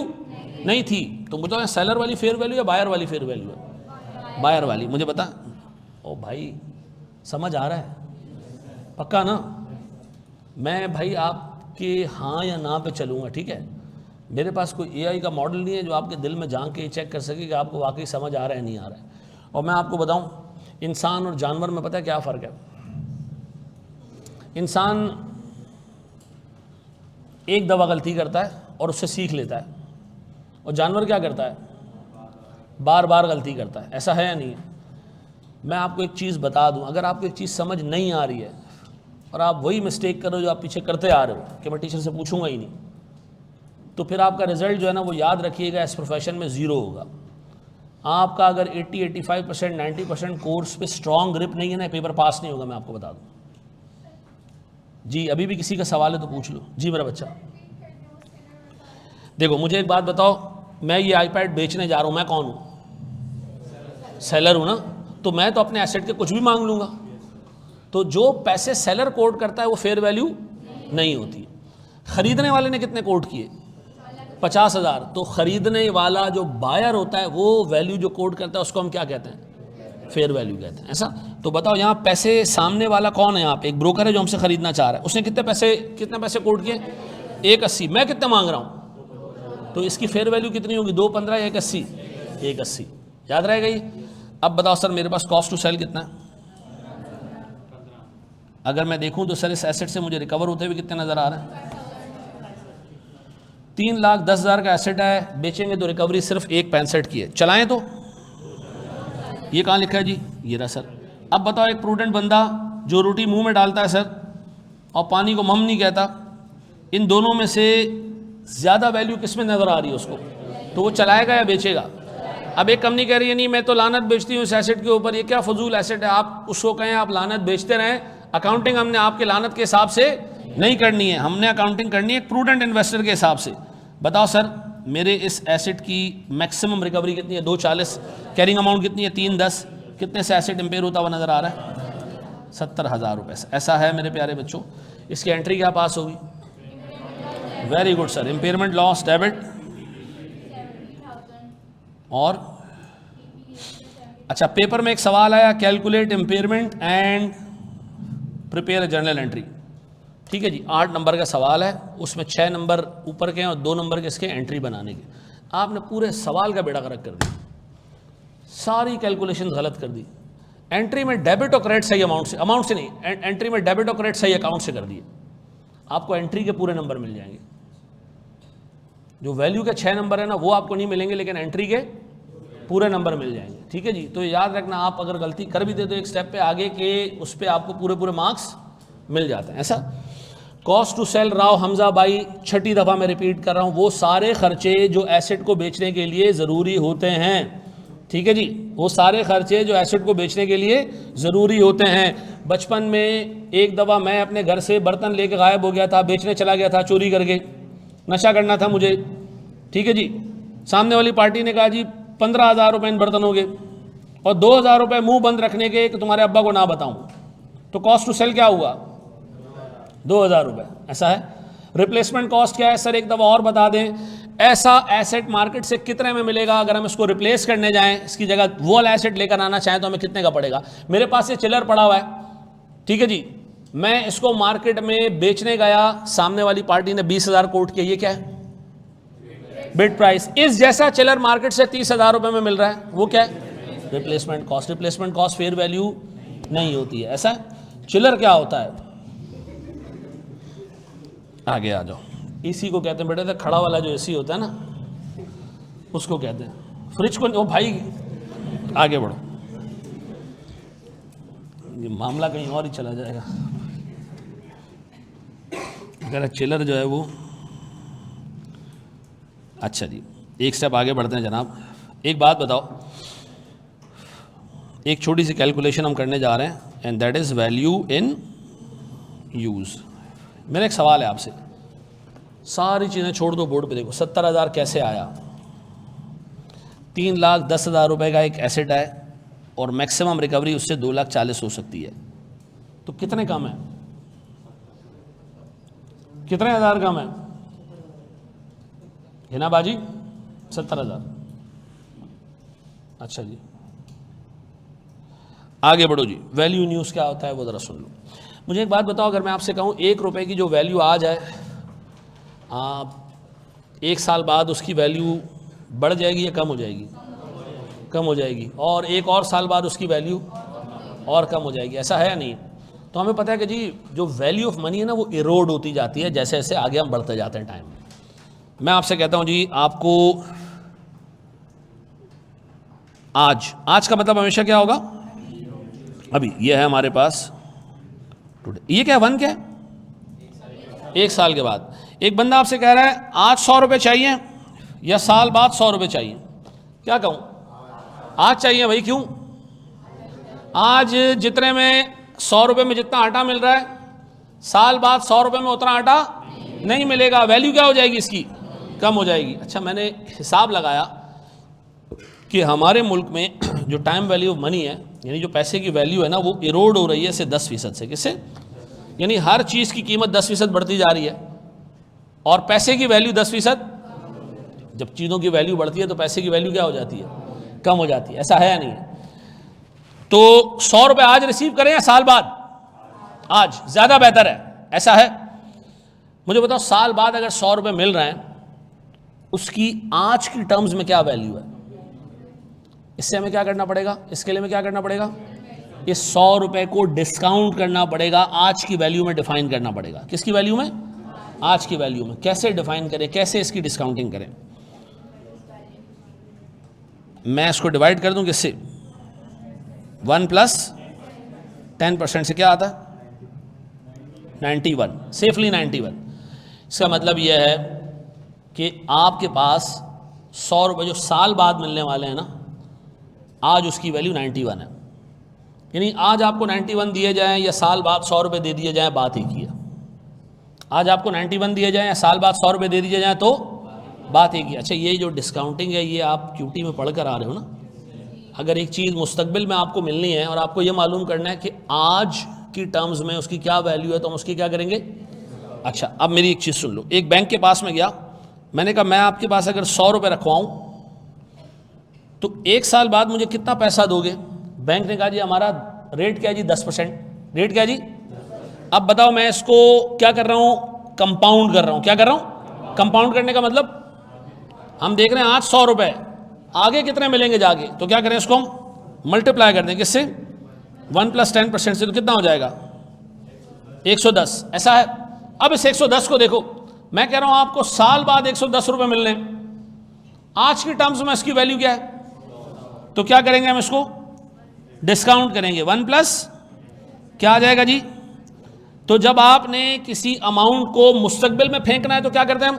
नहीं थी। तो बताओ सेलर वाली फेयर वैल्यू या बायर वाली फेयर वैल्यू है? बायर वाली। मुझे बता। ओ भाई समझ आ रहा है? पक्का ना? मैं भाई आपके हाँ या ना पे चलूँगा, ठीक है। मेरे पास कोई एआई का मॉडल नहीं है जो आपके दिल में झांक के चेक कर सके कि आपको वाकई समझ आ रहा है नहीं आ रहा है। और मैं आपको बताऊं, इंसान और जानवर में पता है क्या फ़र्क है? इंसान एक दफ़ा गलती करता है और उससे सीख लेता है, और जानवर क्या करता है? बार बार गलती करता है। ऐसा है या नहीं है? मैं आपको एक चीज़ बता दूं, अगर आपको एक चीज़ समझ नहीं आ रही है और आप वही मिस्टेक करो जो आप पीछे करते आ रहे हो कि मैं टीचर से पूछूंगा ही नहीं, तो फिर आपका रिजल्ट जो है ना, वो याद रखिएगा इस प्रोफेशन में ज़ीरो होगा। आपका अगर 80-85%, 90% कोर्स पे स्ट्रॉन्ग ग्रिप नहीं है ना, पेपर पास नहीं होगा। मैं आपको बता दूं जी। अभी भी किसी का सवाल है तो पूछ लो जी। मेरा बच्चा देखो, मुझे एक बात बताओ, मैं ये आईपैड बेचने जा रहा हूँ, मैं कौन हूँ? सेलर हूँ ना। तो मैं तो अपने एसेट के कुछ भी मांग लूँगा। तो जो पैसे सेलर कोट करता है वो फेयर वैल्यू नहीं होती। खरीदने वाले ने कितने कोट किए? 50,000। तो खरीदने वाला जो बायर होता है वो वैल्यू जो कोट करता है उसको हम क्या कहते हैं? फेयर वैल्यू कहते हैं। ऐसा तो बताओ यहाँ पैसे सामने वाला कौन है? यहाँ पे एक ब्रोकर है जो हमसे खरीदना चाह रहा है। उसने कितने पैसे कोट किए? 1,80। मैं कितना मांग रहा हूँ? तो इसकी फेयर वैल्यू कितनी होगी? 215 या 1,80? 1,80। याद रहेगा ये? अब बताओ सर मेरे पास कॉस्ट टू सेल कितना है? अगर मैं देखूं तो सर इस एसेट से मुझे रिकवर होते हुए कितने नजर आ रहा है? 3,10,000 का एसेट है, बेचेंगे तो रिकवरी सिर्फ 1,65 की है। चलाएं तो ये कहाँ लिखा है जी? ये रहा सर। अब बताओ एक प्रूडेंट बंदा जो रोटी मुंह में डालता है सर और पानी को मम नहीं कहता, इन दोनों में से ज़्यादा वैल्यू किस में नज़र आ रही है उसको? तो वो चलाएगा या बेचेगा? अब एक कंपनी कह रही है नहीं मैं तो लानत बेचती हूँ इस एसेट के ऊपर, ये क्या फजूल एसेट है। आप उसको कहें आप लानत बेचते रहें, अकाउंटिंग हमने आपके लानत के हिसाब से नहीं करनी है, हमने अकाउंटिंग करनी है प्रूडेंट इन्वेस्टर के हिसाब से। बताओ सर मेरे इस एसेट की मैक्सिमम रिकवरी कितनी है? 240। कैरिंग अमाउंट कितनी है? 310। कितने से एसेट इंपेयर होता हुआ नज़र आ रहा है? 70,000 रुपये से। ऐसा है मेरे प्यारे बच्चों। इसकी एंट्री क्या पास होगी? Very good sir. Impairment loss debit और अच्छा, पेपर में एक सवाल आया, calculate impairment and prepare journal entry. ठीक है जी, 8 नंबर का सवाल है, उसमें 6 नंबर ऊपर के हैं और 2 नंबर के इसके एंट्री बनाने के। आपने पूरे सवाल का बेड़ा गर्क कर दिया, सारी कैलकुलेशन गलत कर दी। एंट्री में डेबिट और क्रेडिट सही अमाउंट से नहीं, एंट्री में डेबिट और क्रेडिट सही अकाउंट से कर दिए। आपको एंट्री के पूरे नंबर मिल जाएंगे। जो वैल्यू के 6 नंबर है ना वो आपको नहीं मिलेंगे, लेकिन एंट्री के पूरे नंबर मिल जाएंगे। ठीक है जी, तो याद रखना, आप अगर गलती कर भी दे तो एक स्टेप पे आगे के उस पर आपको पूरे पूरे मार्क्स मिल जाते हैं। ऐसा cost to sell Rao Hamza बाई, छठी दफ़ा मैं रिपीट कर रहा हूँ, वो सारे खर्चे जो एसेट को बेचने के लिए ज़रूरी होते हैं। ठीक है जी, वो सारे खर्चे जो एसेट को बेचने के लिए ज़रूरी होते हैं। बचपन में एक दफ़ा मैं अपने घर से बर्तन लेके गायब हो गया था, बेचने चला गया था चोरी करके, नशा करना था मुझे। ठीक है जी, सामने वाली पार्टी ने कहा जी 15,000 रुपये इन बर्तनों के और 2,000 रुपये मुंह बंद रखने के कि तुम्हारे अब्बा को ना बताऊं, तो कॉस्ट टू सेल क्या हुआ? 2,000 रुपये। ऐसा है। रिप्लेसमेंट कॉस्ट क्या है सर, एक दफ़ा और बता दें, ऐसा एसेट मार्केट से कितने में मिलेगा? अगर हम इसको रिप्लेस करने जाएं, इसकी जगह वो वाला एसेट लेकर आना चाहें तो हमें कितने का पड़ेगा? मेरे पास ये चिलर पड़ा हुआ है, ठीक है जी, मैं इसको मार्केट में बेचने गया, सामने वाली पार्टी ने 20,000 कोट किया, ये क्या है? Bid price. इस जैसा चिलर मार्केट से 30,000 रुपये में मिल रहा है, वो क्या है? Replacement cost. Replacement cost fair value नहीं होती है। ऐसा चिलर क्या होता है? आगे आ जाओ। एसी को कहते हैं बेटे, तो खड़ा वाला जो एसी होता है ना, उसको कहते हैं। फ्रिज को ओ भाई, आगे बढ़ो, ये मामला कहीं और ही चला जाएगा। अगर चिलर जो है वो, अच्छा जी, एक स्टेप आगे बढ़ते हैं जनाब। एक बात बताओ, एक छोटी सी कैलकुलेशन हम करने जा रहे हैं, and that is value in use. मेरा एक सवाल है आपसे, सारी चीज़ें छोड़ दो, बोर्ड पे देखो, 70,000 कैसे आया? 3,10,000 रुपये का एक एसेट है और मैक्सिमम रिकवरी उससे 2,40,000 हो सकती है, तो कितने कम है? कितने हज़ार कम है ना बाजी? 70,000। अच्छा जी, आगे बढ़ो जी। वैल्यू न्यूज़ क्या होता है वो ज़रा सुन लो। मुझे एक बात बताओ, अगर मैं आपसे कहूँ 1 रुपये की जो वैल्यू आज है, आप 1 साल बाद उसकी वैल्यू बढ़ जाएगी या कम हो जाएगी? कम हो जाएगी। और 1 और साल बाद उसकी वैल्यू और कम हो जाएगी। ऐसा है या नहीं? तो हमें पता है कि जी जो वैल्यू ऑफ मनी है ना, वो इरोड होती जाती है जैसे जैसे आगे हम बढ़ते जाते हैं टाइम में। मैं आपसे कहता हूँ जी, आपको आज का मतलब हमेशा क्या होगा? अभी ये है हमारे पास टुडे। ये क्या है? 1 क्या है? 1 साल के बाद। एक बंदा आपसे कह रहा है आज 100 रुपये चाहिए या साल बाद 100 रुपये चाहिए, क्या कहूँ? आज चाहिए भाई। क्यों? आज जितने में 100 रुपये में जितना आटा मिल रहा है, साल बाद 100 रुपये में उतना आटा नहीं मिलेगा। वैल्यू क्या हो जाएगी इसकी? कम हो जाएगी। अच्छा, मैंने हिसाब लगाया कि हमारे मुल्क में जो टाइम वैल्यू ऑफ मनी है, यानी जो पैसे की वैल्यू है ना, वो इरोड हो रही है से 10% से। किससे? यानी हर चीज़ की कीमत 10% बढ़ती जा रही है और पैसे की वैल्यू 10%। जब चीज़ों की वैल्यू बढ़ती है तो पैसे की वैल्यू क्या हो जाती है? कम हो जाती है। ऐसा है या नहीं? तो 100 रुपये आज रिसीव करें या साल बाद? आज ज़्यादा बेहतर है। ऐसा है। मुझे बताओ, साल बाद अगर 100 रुपये मिल रहे हैं, उसकी आज की टर्म्स में क्या वैल्यू है? इससे हमें क्या करना पड़ेगा? इसके लिए हमें क्या करना पड़ेगा? इस 100 रुपये को डिस्काउंट करना पड़ेगा, आज की वैल्यू में डिफाइन करना पड़ेगा। किसकी वैल्यू में? आज की वैल्यू में। कैसे डिफाइन करें, कैसे इसकी डिस्काउंटिंग करें? मैं इसको डिवाइड कर दूं किससे? 1 + 10% से क्या आता है? 91। सेफली 91। इसका मतलब यह है कि आपके पास 100 रुपये जो साल बाद मिलने वाले हैं ना, आज उसकी वैल्यू 91 है। यानी आज आपको 91 दिए जाएं या साल बाद 100 रुपये दे दिए जाएं, बात एक ही है। आज आपको 91 दिए जाएं या साल बाद 100 रुपये दे दिए जाएं, तो बात एक ही। अच्छा, ये जो डिस्काउंटिंग है, ये आप क्यूटी में पढ़ कर आ रहे हो ना। अगर एक चीज़ मुस्तकबिल में आपको मिलनी है और आपको ये मालूम करना है कि आज की टर्म्स में उसकी क्या वैल्यू है, तो हम उसकी क्या करेंगे? अच्छा, अब मेरी एक चीज़ सुन लो। एक बैंक के पास में गया, मैंने कहा मैं आपके पास अगर 100 रुपये रखवाऊँ तो 1 साल बाद मुझे कितना पैसा दोगे? बैंक ने कहा जी हमारा रेट क्या है जी? 10%। रेट क्या है जी? अब बताओ, मैं इसको क्या कर रहा हूँ? कंपाउंड कर रहा हूँ। क्या कर रहा हूँ? कंपाउंड करने का मतलब, हम देख रहे हैं आज 100 रुपये, आगे कितने मिलेंगे जाके, तो क्या करें? इसको हम मल्टीप्लाई कर दें। किससे? 1 + 10% से। तो कितना हो जाएगा? 110। ऐसा है। अब इस 110 को देखो, मैं कह रहा हूं आपको साल बाद 110 रुपये मिलने, आज की टर्म्स में इसकी वैल्यू क्या है? तो क्या करेंगे हम इसको डिस्काउंट करेंगे, 1 प्लस क्या आ जाएगा जी। तो जब आपने किसी अमाउंट को मुस्तकबिल में फेंकना है तो क्या करते हैं हम,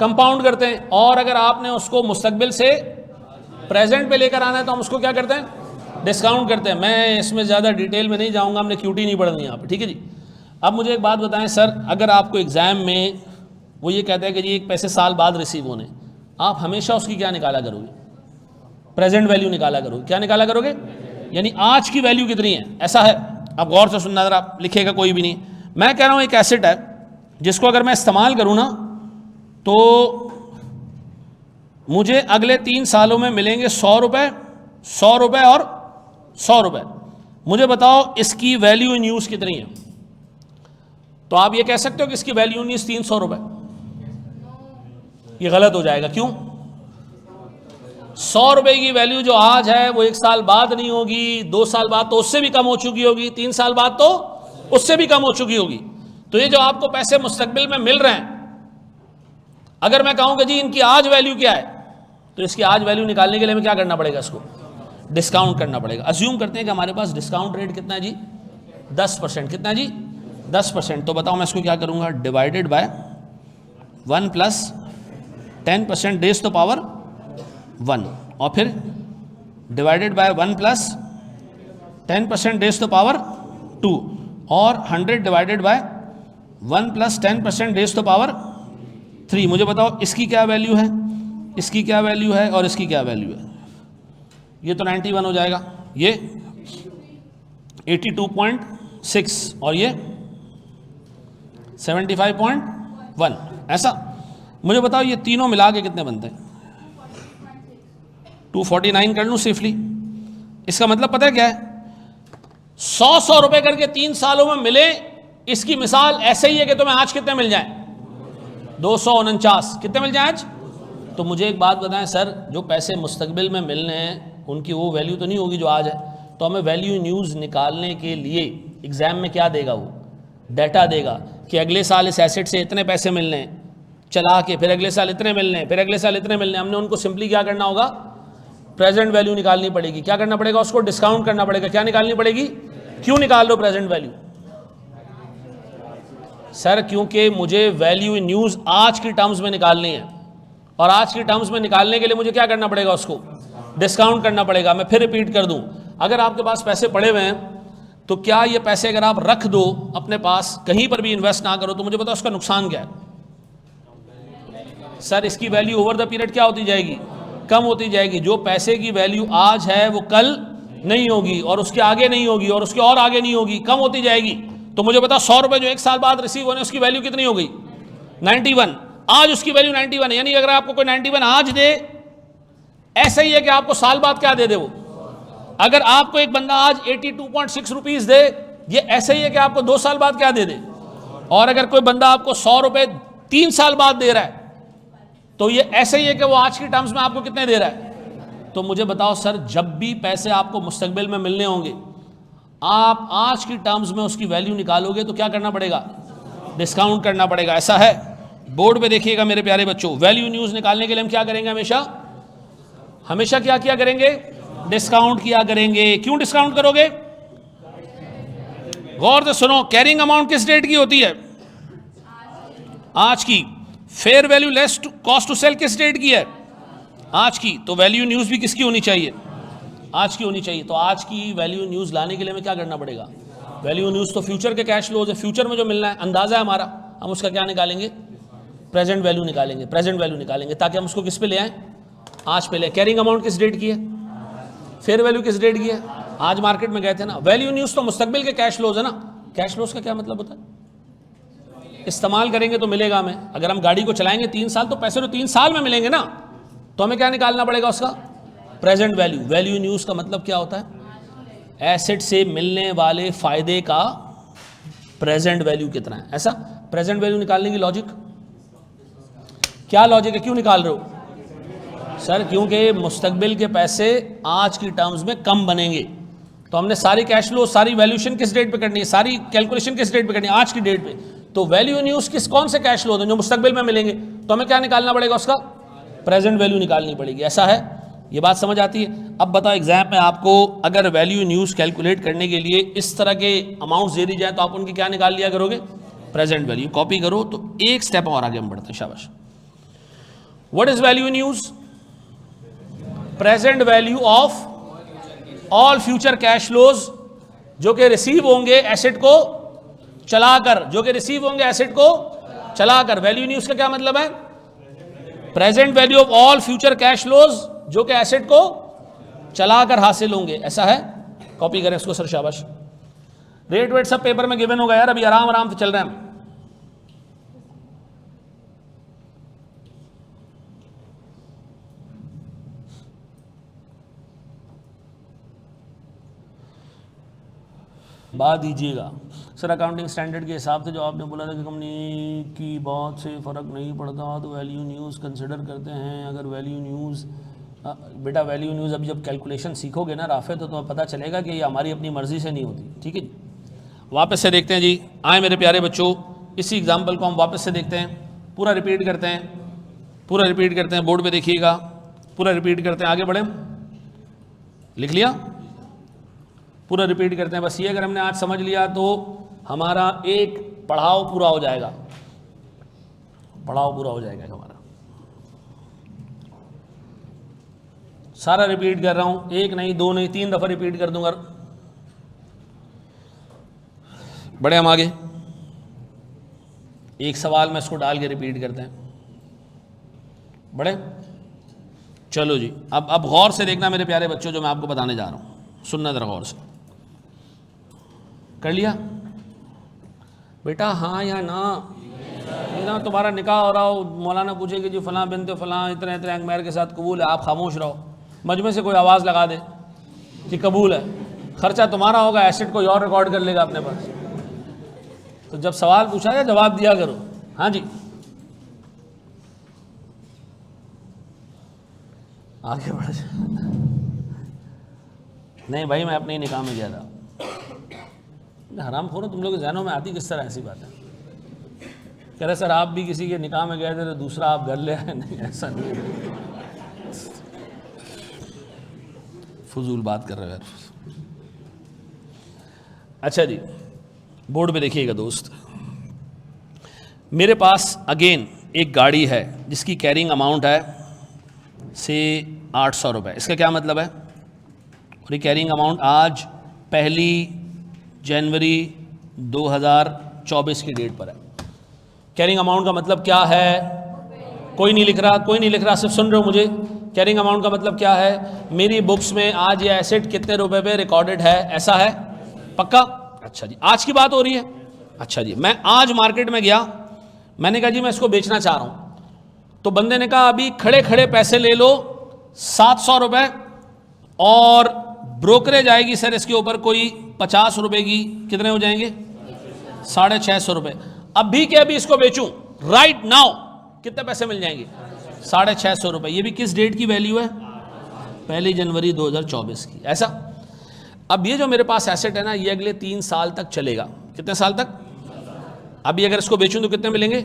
कंपाउंड करते हैं, और अगर आपने उसको मुस्तकबिल से प्रेजेंट पे लेकर आना है तो हम उसको क्या करते हैं, डिस्काउंट करते हैं। मैं इसमें ज़्यादा डिटेल में नहीं जाऊंगा, हमने क्यूटी नहीं पढ़नी यहाँ पे, ठीक है जी। अब मुझे एक बात बताएं सर, अगर आपको एग्ज़ाम में वो ये कहता है कि जी एक पैसे साल बाद रिसीव होने, आप हमेशा उसकी क्या निकाला करोगे, प्रेजेंट वैल्यू निकाला करोगे। क्या निकाला करोगे, यानी आज की वैल्यू कितनी है, ऐसा है। अब गौर से सुनना, अगर आप लिखेगा कोई भी नहीं, मैं कह रहा हूँ एक एसेट है जिसको अगर मैं इस्तेमाल करूँ ना तो मुझे अगले 3 सालों में मिलेंगे 100 रुपये, 100 रुपये और 100 रुपये। मुझे बताओ इसकी वैल्यू इन यूज़ कितनी है। तो आप ये कह सकते हो कि इसकी वैल्यू इन यूज़ 300 रुपये, ये गलत हो जाएगा। क्यों, 100 रुपये की वैल्यू जो आज है वो 1 साल बाद नहीं होगी, 2 साल बाद तो उससे भी कम हो चुकी होगी, 3 साल बाद तो उससे भी कम हो चुकी होगी। तो ये जो आपको पैसे मुस्तकबिल में मिल रहे हैं, अगर मैं कहूँ कि जी इनकी आज वैल्यू क्या है, तो इसकी आज वैल्यू निकालने के लिए हमें क्या करना पड़ेगा, इसको डिस्काउंट करना पड़ेगा। अज्यूम करते हैं कि हमारे पास डिस्काउंट रेट कितना है जी, 10%। कितना है जी, 10%। तो बताओ मैं इसको क्या करूँगा, divided by 1 plus 10% raise to power 1, और फिर divided by 1 plus 10% raise to power 2, और 100 divided by 1 plus 10% raise to power 3। मुझे बताओ इसकी क्या वैल्यू है, इसकी क्या वैल्यू है और इसकी क्या वैल्यू है। ये तो 91 हो जाएगा, ये 82.6 और ये 75.1। ऐसा मुझे बताओ ये तीनों मिला के कितने बनते हैं, 249 कर लूँ सेफली। इसका मतलब पता है क्या है, 100 रुपए करके 3 सालों में मिले, इसकी मिसाल ऐसे ही है कि तुम्हें आज कितने मिल जाए, 249 कितने मिल जाए आज। तो मुझे एक बात बताएं सर, जो पैसे मुस्तकबिल में मिलने हैं उनकी वो वैल्यू तो नहीं होगी जो आज है। तो हमें वैल्यू न्यूज़ निकालने के लिए एग्ज़ाम में क्या देगा, वो डाटा देगा कि अगले साल इस एसेट से इतने पैसे मिलने हैं, चला के फिर अगले साल इतने मिलने हैं, फिर अगले साल इतने मिलने हैं। हमने उनको सिंपली क्या करना होगा, प्रेजेंट वैल्यू निकालनी पड़ेगी। क्या करना पड़ेगा, उसको डिस्काउंट करना पड़ेगा। क्या निकालनी पड़ेगी, क्यों निकाल लो प्रेजेंट वैल्यू सर, क्योंकि मुझे वैल्यू इन न्यूज़ आज की टर्म्स में निकालनी है, और आज की टर्म्स में निकालने के लिए मुझे क्या करना पड़ेगा, उसको डिस्काउंट करना पड़ेगा। मैं फिर रिपीट कर दूं, अगर आपके पास पैसे पड़े हुए हैं तो क्या ये पैसे अगर आप रख दो अपने पास, कहीं पर भी इन्वेस्ट ना करो, तो मुझे बताओ उसका नुकसान क्या है। सर इसकी वैल्यू ओवर द पीरियड क्या होती जाएगी, कम होती जाएगी। जो पैसे की वैल्यू आज है वो कल नहीं होगी, और उसके आगे नहीं होगी, और उसके और आगे नहीं होगी, कम होती जाएगी। तो मुझे बताओ 100 रुपये जो 1 साल बाद रिसीव होने, उसकी वैल्यू कितनी हो गई, 91। आज उसकी वैल्यू 91 है, यानी अगर आपको कोई 91 आज दे, ऐसा ही है कि आपको साल बाद क्या दे दे वो। अगर आपको एक बंदा आज 82.6 रुपीज़ दे, ये ऐसा ही है कि आपको 2 साल बाद क्या दे दे। और अगर कोई बंदा आपको 100 रुपये 3 साल बाद दे रहा है, तो ये ऐसा ही है कि वो आज की टर्म्स में आपको कितने दे रहा है। तो मुझे बताओ सर, जब भी पैसे आपको मुस्तकबिल में मिलने होंगे, आप आज की टर्म्स में उसकी वैल्यू निकालोगे तो क्या करना पड़ेगा, डिस्काउंट करना पड़ेगा। ऐसा है, बोर्ड पे देखिएगा मेरे प्यारे बच्चों, वैल्यू न्यूज़ निकालने के लिए हम क्या करेंगे, हमेशा क्या किया करेंगे, डिस्काउंट किया करेंगे। क्यों डिस्काउंट करोगे, गौर से सुनो। कैरिंग अमाउंट किस डेट की होती है, आज की। Fair value less cost to sell किस डेट की है, आज की। तो वैल्यू न्यूज़ भी किसकी होनी चाहिए, आज की होनी चाहिए। तो आज की वैल्यू न्यूज़ लाने के लिए हमें क्या करना पड़ेगा, वैल्यू न्यूज़ तो फ्यूचर के कैश फ्लोज है, फ्यूचर में जो मिलना है अंदाज़ा है हमारा, हम उसका क्या निकालेंगे, प्रेजेंट वैल्यू निकालेंगे, प्रेजेंट वैल्यू निकालेंगे, ताकि हम उसको किस पे ले आएँ, आज पे ले। कैरिंग अमाउंट किस डेट की है, फेयर वैल्यू किस डेट की है, आज मार्केट में गए थे ना। वैल्यू न्यूज़ तो मुस्तकबिल के कैश फ्लोज है ना। कैश फ्लोज का क्या मतलब होता है, इस्तेमाल करेंगे तो मिलेगा हमें। अगर हम गाड़ी को चलाएंगे 3 साल, तो पैसे तो 3 साल में मिलेंगे ना। तो हमें क्या निकालना पड़ेगा, उसका प्रेजेंट वैल्यू। वैल्यू न्यूज़ का मतलब क्या होता है, एसेट से मिलने वाले फायदे का प्रेजेंट वैल्यू कितना है। ऐसा प्रेजेंट वैल्यू निकालने की लॉजिक क्या, लॉजिक है, क्यों निकाल रहे हो सर, क्योंकि मुस्तकबिल के पैसे आज की टर्म्स में कम बनेंगे। तो हमने सारी कैश फ्लो, सारी वैल्यूशन किस डेट पे करनी है, सारी कैलकुलेशन किस डेट पे करनी है, आज की डेट पे। तो वैल्यू न्यूज़ किस कौन से कैश फ्लो जो मुस्तकबिल में मिलेंगे, तो हमें क्या निकालना पड़ेगा, उसका प्रेजेंट वैल्यू निकालनी पड़ेगी। ऐसा है, ये बात समझ आती है? अब बताओ एग्जाम में आपको अगर वैल्यू इन यूज कैलकुलेट करने के लिए इस तरह के अमाउंट्स दे दी जाए तो आप उनकी क्या निकाल लिया करोगे? Present value. कॉपी करो तो एक स्टेप और आगे हम बढ़ते हैं। शाबाश। What is value in use? Present value of all future cash flows जो कि रिसीव होंगे एसेट को चलाकर, जो कि रिसीव होंगे एसेट को चलाकर। वैल्यू इन यूज का क्या मतलब है? Present value of all future cash flows जो कि एसेट को चलाकर हासिल होंगे, ऐसा है। कॉपी करें इसको सर, शाबाश। रेट वेट सब पेपर में गिवन होगा यार, अभी आराम आराम से चल रहे हैं हम। बात दीजिएगा सर, अकाउंटिंग स्टैंडर्ड के हिसाब से जो आपने बोला था कि कंपनी की बहुत से फ़र्क नहीं पड़ता तो वैल्यू न्यूज़ कंसिडर करते हैं। अगर वैल्यू न्यूज़ बेटा वैल्यू न्यूज़ अभी जब कैलकुलेशन सीखोगे ना राफे तो तुम्हें पता चलेगा कि ये हमारी अपनी मर्ज़ी से नहीं होती। ठीक है जी, वापस से देखते हैं जी। आए मेरे प्यारे बच्चों, इसी एग्जाम्पल को हम वापस से देखते हैं, पूरा रिपीट करते हैं, पूरा रिपीट करते हैं। बोर्ड पे देखिएगा, पूरा रिपीट करते हैं। आगे बढ़ें, लिख लिया? पूरा रिपीट करते हैं। बस ये अगर हमने आज समझ लिया तो हमारा एक पढ़ाव पूरा हो जाएगा, पढ़ाव पूरा हो जाएगा हमारा। सारा रिपीट कर रहा हूं, एक नहीं, दो नहीं, 3 दफ़ा रिपीट कर दूंगा। बड़े हम आगे, एक सवाल में इसको डाल के रिपीट करते हैं। बड़े चलो जी, अब गौर से देखना मेरे प्यारे बच्चों, जो मैं आपको बताने जा रहा हूं, सुनना जरा गौर से। कर लिया बेटा? हाँ या ना? ना तुम्हारा निकाह हो रहा हो, मौलाना पूछे कि जी फलां बिनते फलां इतने इतने अंगमैर के साथ कबूल है, आप खामोश रहो। मजमे से कोई आवाज़ लगा दे कि कबूल है, खर्चा तुम्हारा होगा, एसेट कोई और रिकॉर्ड कर लेगा अपने पास। तो जब सवाल पूछा जाए जवाब दिया करो। हाँ जी, आगे बढ़ जा। नहीं भाई, मैं अपने ही निकाह में गया था। हराम खोरो, तुम लोग के जहनों में आती किस तरह ऐसी बात है? कह रहे सर आप भी किसी के निकाह में गए थे तो दूसरा आप घर ले आए। नहीं, ऐसा नहीं, फजूल बात कर रहे हैं। अच्छा जी, बोर्ड पे देखिएगा दोस्त, मेरे पास अगेन एक गाड़ी है जिसकी कैरिंग अमाउंट है से 800 रुपये। इसका क्या मतलब है? और ये कैरिंग अमाउंट आज 1 जनवरी 2024 की डेट पर है। कैरिंग अमाउंट का मतलब क्या है? कोई नहीं लिख रहा, कोई नहीं लिख रहा, सिर्फ सुन रहे हो मुझे। कैरिंग अमाउंट का मतलब क्या है? मेरी बुक्स में आज ये एसेट कितने रुपए पे रिकॉर्डेड है, ऐसा है? पक्का? अच्छा जी, आज की बात हो रही है। अच्छा जी, मैं आज मार्केट में गया, मैंने कहा जी मैं इसको बेचना चाह रहा हूं। तो बंदे ने कहा अभी खड़े खड़े पैसे ले लो 700 रुपये, और ब्रोकरेज आएगी सर इसके ऊपर कोई 50 रुपए की। कितने हो जाएंगे? 650 रुपये। अभी के अभी इसको बेचूं राइट नाउ, कितने पैसे मिल जाएंगे? 650 रुपये। ये भी किस डेट की वैल्यू है? 1 जनवरी 2024 की। ऐसा? अब ये जो मेरे पास एसेट है ना, ये अगले 3 साल तक चलेगा। कितने साल तक? अभी अगर इसको बेचूं तो कितने मिलेंगे?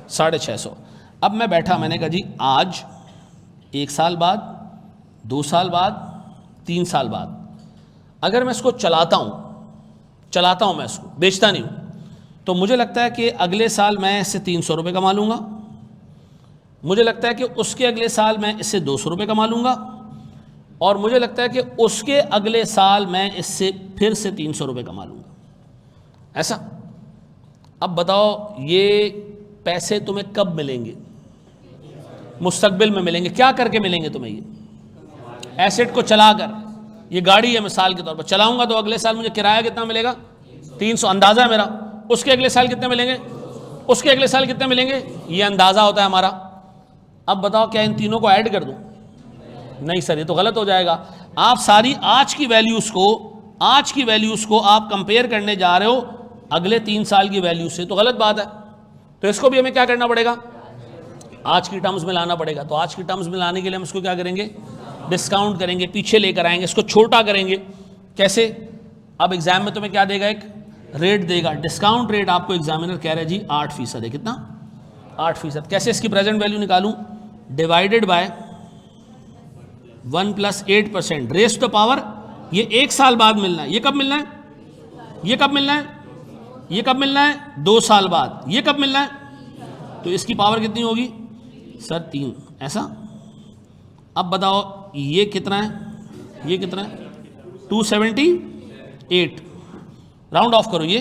650। अब मैं बैठा, मैंने कहा जी आज, 1 साल बाद, 2 साल बाद, 3 साल बाद अगर मैं इसको चलाता हूं, मैं इसको बेचता नहीं हूं, तो मुझे लगता है कि अगले साल मैं इससे 300 रुपये कमा लूँगा। मुझे लगता है कि उसके अगले साल मैं इससे 200 रुपये कमा लूँगा, और मुझे लगता है कि उसके अगले साल मैं इससे फिर से 300 रुपये कमा लूँगा। ऐसा? अब बताओ ये पैसे तुम्हें कब मिलेंगे? मुस्तकबिल में मिलेंगे। क्या करके मिलेंगे तुम्हें? ये एसेट को चलाकर। ये गाड़ी है मिसाल के तौर पर, चलाऊंगा तो अगले साल मुझे किराया कितना मिलेगा? 300, अंदाज़ा है मेरा। उसके अगले साल कितने मिलेंगे? उसके अगले साल कितने मिलेंगे? ये अंदाज़ा होता है हमारा। अब बताओ क्या इन तीनों को ऐड कर दूं? नहीं सर, ये तो गलत हो जाएगा। आप सारी आज की वैल्यूज़ को आप कंपेयर करने जा रहे हो अगले 3 साल की वैल्यू से, तो गलत बात है। तो इसको भी हमें क्या करना पड़ेगा? आज की टर्म्स में लाना पड़ेगा। तो आज की टर्म्स में लाने के लिए हम इसको क्या करेंगे? डिस्काउंट करेंगे, पीछे लेकर आएंगे, इसको छोटा करेंगे। कैसे? अब एग्जाम में तुम्हें क्या देगा? एक रेट देगा। डिस्काउंट रेट आपको एग्जामिनर कह रहा है जी 8% है। कितना? 8%। कैसे इसकी प्रेजेंट वैल्यू निकालूं? Divided by 1 + 8% raise to the power, ये 1 साल बाद मिलना है। ये कब मिलना है? ये कब मिलना है? ये कब मिलना है? 2 साल बाद। ये कब मिलना है? तो इसकी पावर कितनी होगी सर? 3। ऐसा। अब बताओ ये कितना है? ये कितना है? 278। राउंड ऑफ करो, ये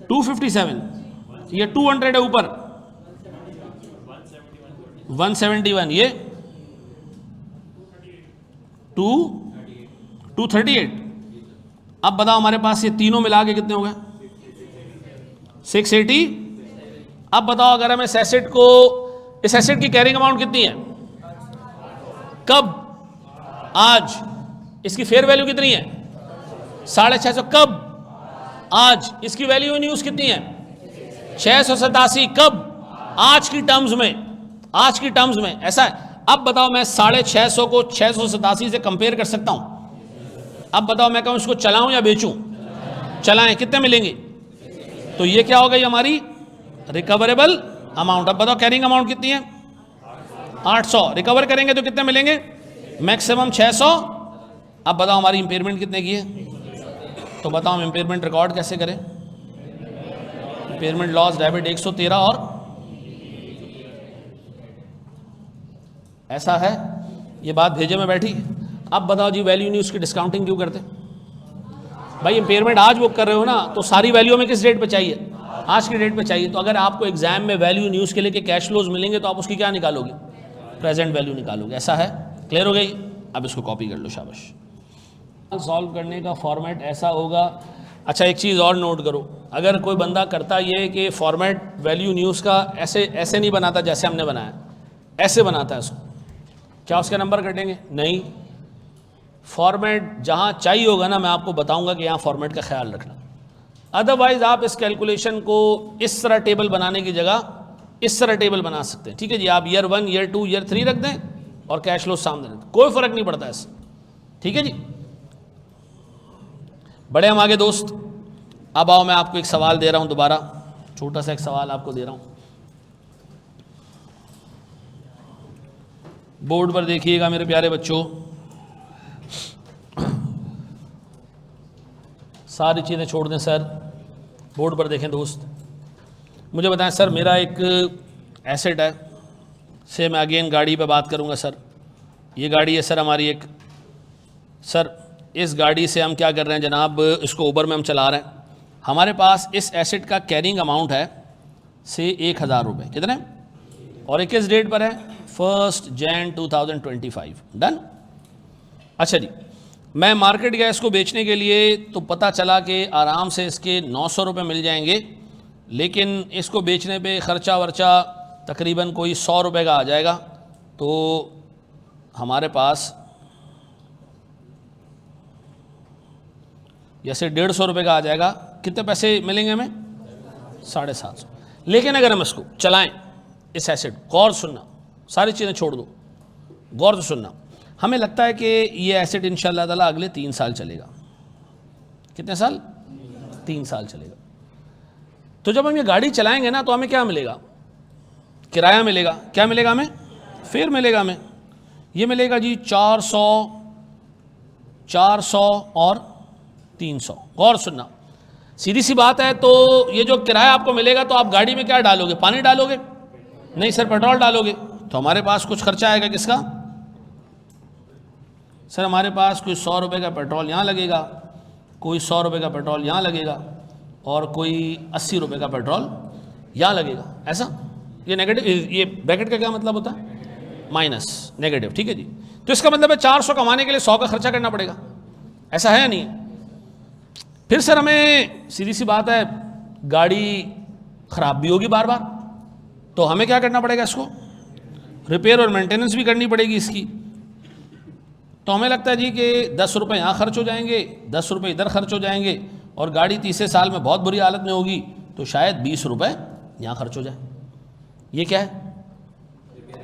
257, ये 200 है ऊपर, 171, ये 238। अब बताओ हमारे पास ये तीनों मिला के कितने हो गए? 680। अब बताओ अगर हम इस एसेट की कैरिंग अमाउंट कितनी है? कब? आज। इसकी फेयर वैल्यू कितनी है? 650। कब? आज। इसकी वैल्यू इन यूज कितनी है? 687। कब? आज की टर्म्स में। आज की टर्म्स में। ऐसा है। अब बताओ मैं 650 को 687 से कंपेयर कर सकता हूं? अब बताओ मैं कहूं इसको चलाऊं या बेचूं? चलाएं, कितने मिलेंगे? तो ये क्या हो गई हमारी रिकवरेबल अमाउंट। अब बताओ कैरिंग अमाउंट कितनी है? 800। रिकवर करेंगे तो कितने मिलेंगे? मैक्सिमम 600। अब बताओ हमारी इंपेयरमेंट कितने की है? तो बताओ हम इंपेयरमेंट रिकॉर्ड कैसे करें? इंपेयरमेंट लॉस डेबिट 113 और ऐसा है। ये बात भेजे में बैठी। अब बताओ जी वैल्यू न्यूज़ की डिस्काउंटिंग क्यों करते? भाई इंपेयरमेंट आज बुक कर रहे हो ना, तो सारी वैल्यू में किस डेट पे चाहिए? आज की डेट पे चाहिए। तो अगर आपको एग्जाम में वैल्यू न्यूज़ के लिए कैश फ्लोज मिलेंगे तो आप उसकी क्या निकालोगे? प्रेजेंट वैल्यू निकालोगे। ऐसा है। क्लियर हो गई? अब इसको कॉपी कर लो, शाबाश। सॉल्व करने का फॉर्मेट ऐसा होगा। अच्छा एक चीज़ और नोट करो, अगर कोई बंदा करता ये कि फॉर्मेट वैल्यू न्यूज़ का ऐसे नहीं बनाता जैसे हमने बनाया, ऐसे बनाता है उसको, क्या उसके नंबर कटेंगे? नहीं। फॉर्मेट जहाँ चाहिए होगा ना, मैं आपको बताऊंगा कि यहाँ फॉर्मेट का ख्याल रखना। अदरवाइज आप इस कैलकुलेशन को इस तरह टेबल बनाने की जगह इस तरह टेबल बना सकते हैं। ठीक है जी, आप ईयर 1, ईयर 2, ईयर 3 रख दें और कैश फ्लो सामने रख दें, कोई फर्क नहीं पड़ता इससे। ठीक है जी, बड़े हम आगे दोस्त। अब आओ मैं आपको एक सवाल दे रहा हूं, दोबारा छोटा सा एक सवाल आपको दे रहा हूं। बोर्ड पर देखिएगा मेरे प्यारे बच्चों, सारी चीज़ें छोड़ दें सर, बोर्ड पर देखें दोस्त। मुझे बताएं सर, मेरा एक एसेट है, से मैं अगेन गाड़ी पे बात करूंगा सर। ये गाड़ी है सर हमारी एक। सर इस गाड़ी से हम क्या कर रहे हैं जनाब, इसको ऊबर में हम चला रहे हैं। हमारे पास इस एसेट का कैरिंग अमाउंट है से 1000 रुपये। कितने? और किस डेट पर है? 1 जनवरी 2025। डन। अच्छा जी, मैं मार्केट गया इसको बेचने के लिए, तो पता चला कि आराम से इसके 900 रुपये मिल जाएंगे, लेकिन इसको बेचने पे ख़र्चा वर्चा तकरीबन कोई 100 रुपये का आ जाएगा। तो हमारे पास जैसे 150 रुपये का आ जाएगा। कितने पैसे मिलेंगे हमें? 750। लेकिन अगर हम इसको चलाएं, इस एसेट, गौर सुनना, सारी चीज़ें छोड़ दो, गौर से सुनना। हमें लगता है कि ये एसेट इंशाअल्लाह ताला अगले 3 साल चलेगा। कितने साल? 3 साल चलेगा। तो जब हम ये गाड़ी चलाएंगे ना, तो हमें क्या मिलेगा? किराया मिलेगा। क्या मिलेगा हमें? फेयर मिलेगा हमें। ये मिलेगा जी 400 और 300। गौर सुनना, सीधी सी बात है। तो ये जो किराया आपको मिलेगा, तो आप गाड़ी में क्या डालोगे? पानी डालोगे? नहीं सर, पेट्रोल डालोगे। तो हमारे पास कुछ खर्चा आएगा। किसका? सर हमारे पास कोई 100 रुपये का पेट्रोल यहाँ लगेगा, कोई 100 रुपये का पेट्रोल यहाँ लगेगा, और कोई 80 रुपये का पेट्रोल यहाँ लगेगा। ऐसा? ये नेगेटिव, ये ब्रैकेट का क्या मतलब होता है? Minus, negative. ठीक है जी। तो इसका मतलब है 400 कमाने के लिए 100 का खर्चा करना पड़ेगा। ऐसा है या नहीं? फिर सर हमें सीधी सी बात है, गाड़ी ख़राब भी होगी बार बार, तो हमें क्या करना पड़ेगा? इसको रिपेयर और मेंटेनेंस भी करनी पड़ेगी इसकी। तो हमें लगता है जी कि 10 रुपये यहाँ खर्च हो जाएंगे, 10 रुपये इधर खर्च हो जाएंगे, और गाड़ी तीसरे साल में बहुत बुरी हालत में होगी, तो शायद 20 रुपये यहाँ खर्च हो जाए। ये क्या है?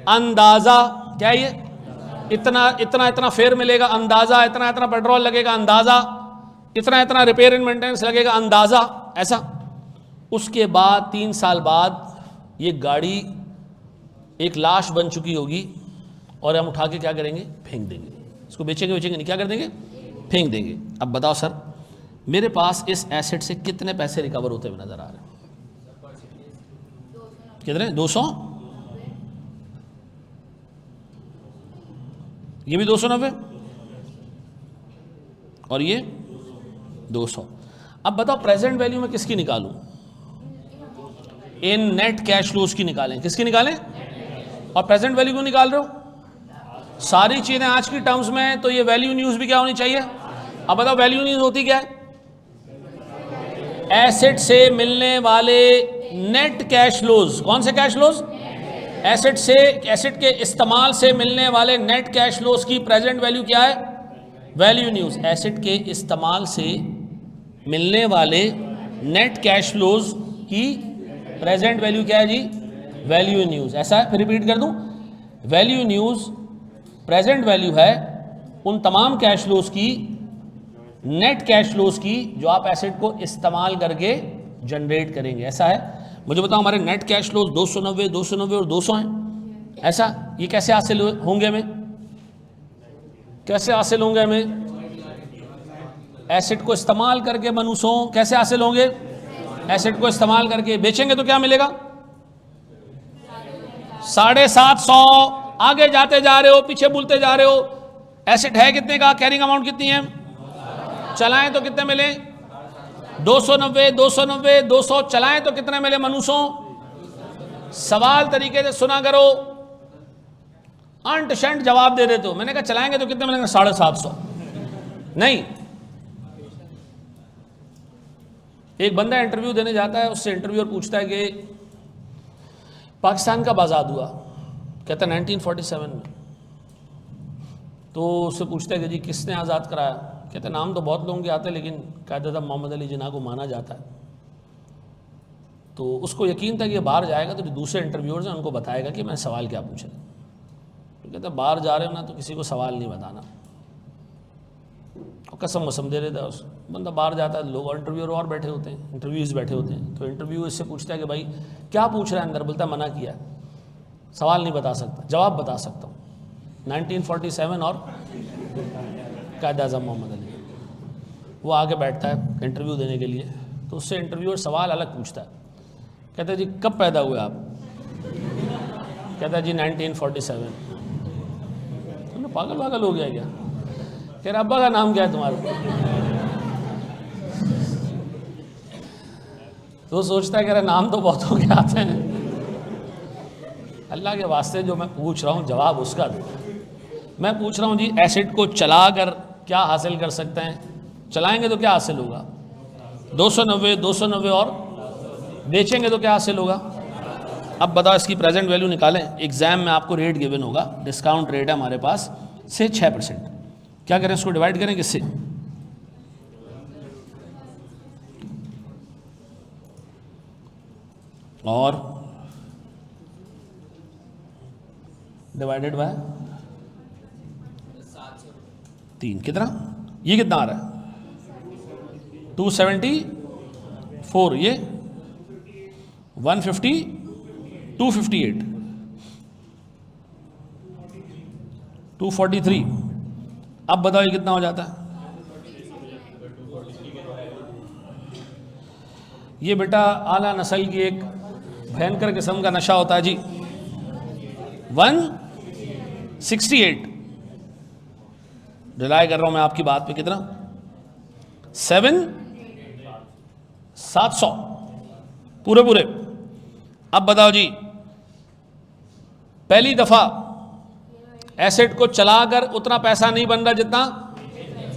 अंदाज़ा। क्या है ये? इतना फेयर मिलेगा, अंदाज़ा। इतना पेट्रोल लगेगा, अंदाज़ा। इतना रिपेयर एंड मेंटेनेंस लगेगा, अंदाज़ा। ऐसा? उसके बाद 3 साल बाद ये गाड़ी एक लाश बन चुकी होगी और हम उठा के क्या करेंगे, फेंक देंगे। इसको बेचेंगे नहीं, क्या कर देंगे, फेंक देंगे। अब बताओ सर, मेरे पास इस एसेट से कितने पैसे रिकवर होते हुए नजर आ रहे हैं? कितने? 200, ये भी 290 और ये 200। अब बताओ प्रेजेंट वैल्यू में किसकी निकालूं? इन नेट कैश फ्लोज की निकालें। किसकी निकालें? और प्रेजेंट वैल्यू क्यों निकाल रहे हो? सारी चीजें आज की टर्म्स में, तो ये वैल्यू न्यूज भी क्या होनी चाहिए? अब बताओ वैल्यू न्यूज होती क्या है? एसेट से मिलने वाले नेट कैश फ्लोज। कौन से कैश फ्लोज? एसेट से, एसेट के इस्तेमाल से मिलने वाले नेट कैश फ्लोज की प्रेजेंट वैल्यू क्या है? Value news. एसेट के इस्तेमाल से मिलने वाले नेट कैश फ्लोज की प्रेजेंट वैल्यू क्या है जी? Value news. ऐसा है, फिर रिपीट कर दूं, वैल्यू न्यूज प्रेजेंट वैल्यू है उन तमाम कैश फ्लोज की, नेट कैश फ्लोज की, जो आप एसेट को इस्तेमाल करके जनरेट करेंगे। ऐसा है, मुझे बताओ हमारे नेट कैश फ्लोज 290, 290 और 200 हैं। ऐसा, ये कैसे हासिल होंगे हमें? कैसे हासिल होंगे हमें? एसेट को इस्तेमाल करके मनुष्यों, कैसे हासिल होंगे? एसेट को इस्तेमाल करके। बेचेंगे तो क्या मिलेगा? 750। आगे जाते जा रहे हो, पीछे भूलते जा रहे हो। एसेट है कितने का? कैरिंग अमाउंट कितनी है? चलाएं तो कितने मिले? 290, 290, 200। चलाएं तो कितने मिले मनुष्यों? सवाल तरीके से सुना करो, अंट शंट जवाब दे देते हो। मैंने कहा चलाएंगे तो कितने मिलेंगे? 750। नहीं, एक बंदा इंटरव्यू देने जाता है, उससे इंटरव्यूअर पूछता है कि पाकिस्तान कब आज़ाद हुआ? कहता है 1947 में। तो उससे पूछता है कि जी किसने आज़ाद कराया? कहते हैं नाम तो बहुत लोगों के आते हैं, लेकिन कायदा मोहम्मद अली जिन्ना को माना जाता है। तो उसको यकीन था कि ये बाहर जाएगा तो जो दूसरे इंटरव्यूअर्स हैं उनको बताएगा कि मैं सवाल क्या पूछा। तो कहते हैं बाहर जा रहे हो ना तो किसी को सवाल नहीं बताना, और कसम वसम दे देता है। उस बंदा बाहर जाता है, लोग इंटरव्यूअर और बैठे होते हैं, इंटरव्यूज बैठे होते हैं। तो इंटरव्यू इससे पूछता है कि भाई क्या पूछ रहा है अंदर? बोलता है मना किया है, सवाल नहीं बता सकता, जवाब बता सकता हूँ। 1947 और कायद आज़म मोहम्मद अली। वो आगे बैठता है इंटरव्यू देने के लिए, तो उससे इंटरव्यूअर सवाल अलग पूछता है। कहता है जी कब पैदा हुए आप? कहता है जी 1947। तो पागल पागल हो गया क्या? कह रहा अब्बा का नाम क्या है तुम्हारा? तो सोचता है कह रहा नाम तो बहुत हो गया आते हैं। अल्लाह के वास्ते जो मैं पूछ रहा हूँ जवाब उसका दो। मैं पूछ रहा हूँ जी एसेट को चला कर क्या हासिल कर सकते हैं? चलाएंगे तो क्या हासिल होगा? 290, 290 और बेचेंगे तो क्या हासिल होगा? अब बताओ इसकी प्रेजेंट वैल्यू निकालें। एग्जाम में आपको रेट गिवन होगा, डिस्काउंट रेट है हमारे पास से 6%। क्या करें? इसको डिवाइड करें किससे? और डिवाइडेड बाय 3। कितना? ये कितना आ रहा है? 274। ये 150, 258, 243। अब बताओ ये कितना हो जाता है? ये बेटा आला नस्ल की एक भयंकर किस्म का नशा होता है जी। 168। रिलाय कर रहा हूं मैं आपकी बात पे। कितना? 700 पूरे पूरे। अब बताओ जी, पहली दफा एसेट को चलाकर उतना पैसा नहीं बन रहा जितना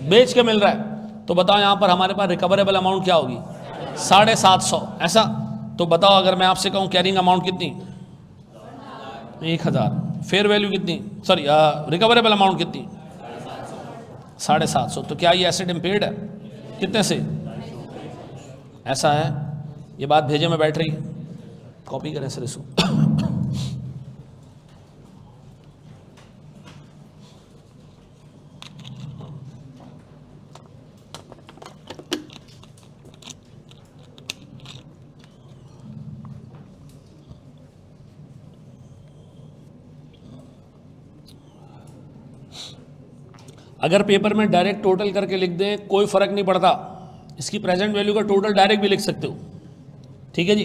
बेच के मिल रहा है, तो बताओ यहां पर हमारे पास रिकवरेबल अमाउंट क्या होगी? 750। ऐसा? तो बताओ अगर मैं आपसे कहूं कैरिंग अमाउंट कितनी? 1000। फेयर वैल्यू कितनी? सॉरी, रिकवरेबल अमाउंट कितनी? 750। तो क्या ये एसेट इम्पेयर्ड है? कितने से? ऐसा है, ये बात भेजे में बैठ रही, कॉपी करें सर इसको। अगर पेपर में डायरेक्ट टोटल करके लिख दें कोई फ़र्क नहीं पड़ता, इसकी प्रेजेंट वैल्यू का टोटल डायरेक्ट भी लिख सकते हो, ठीक है जी।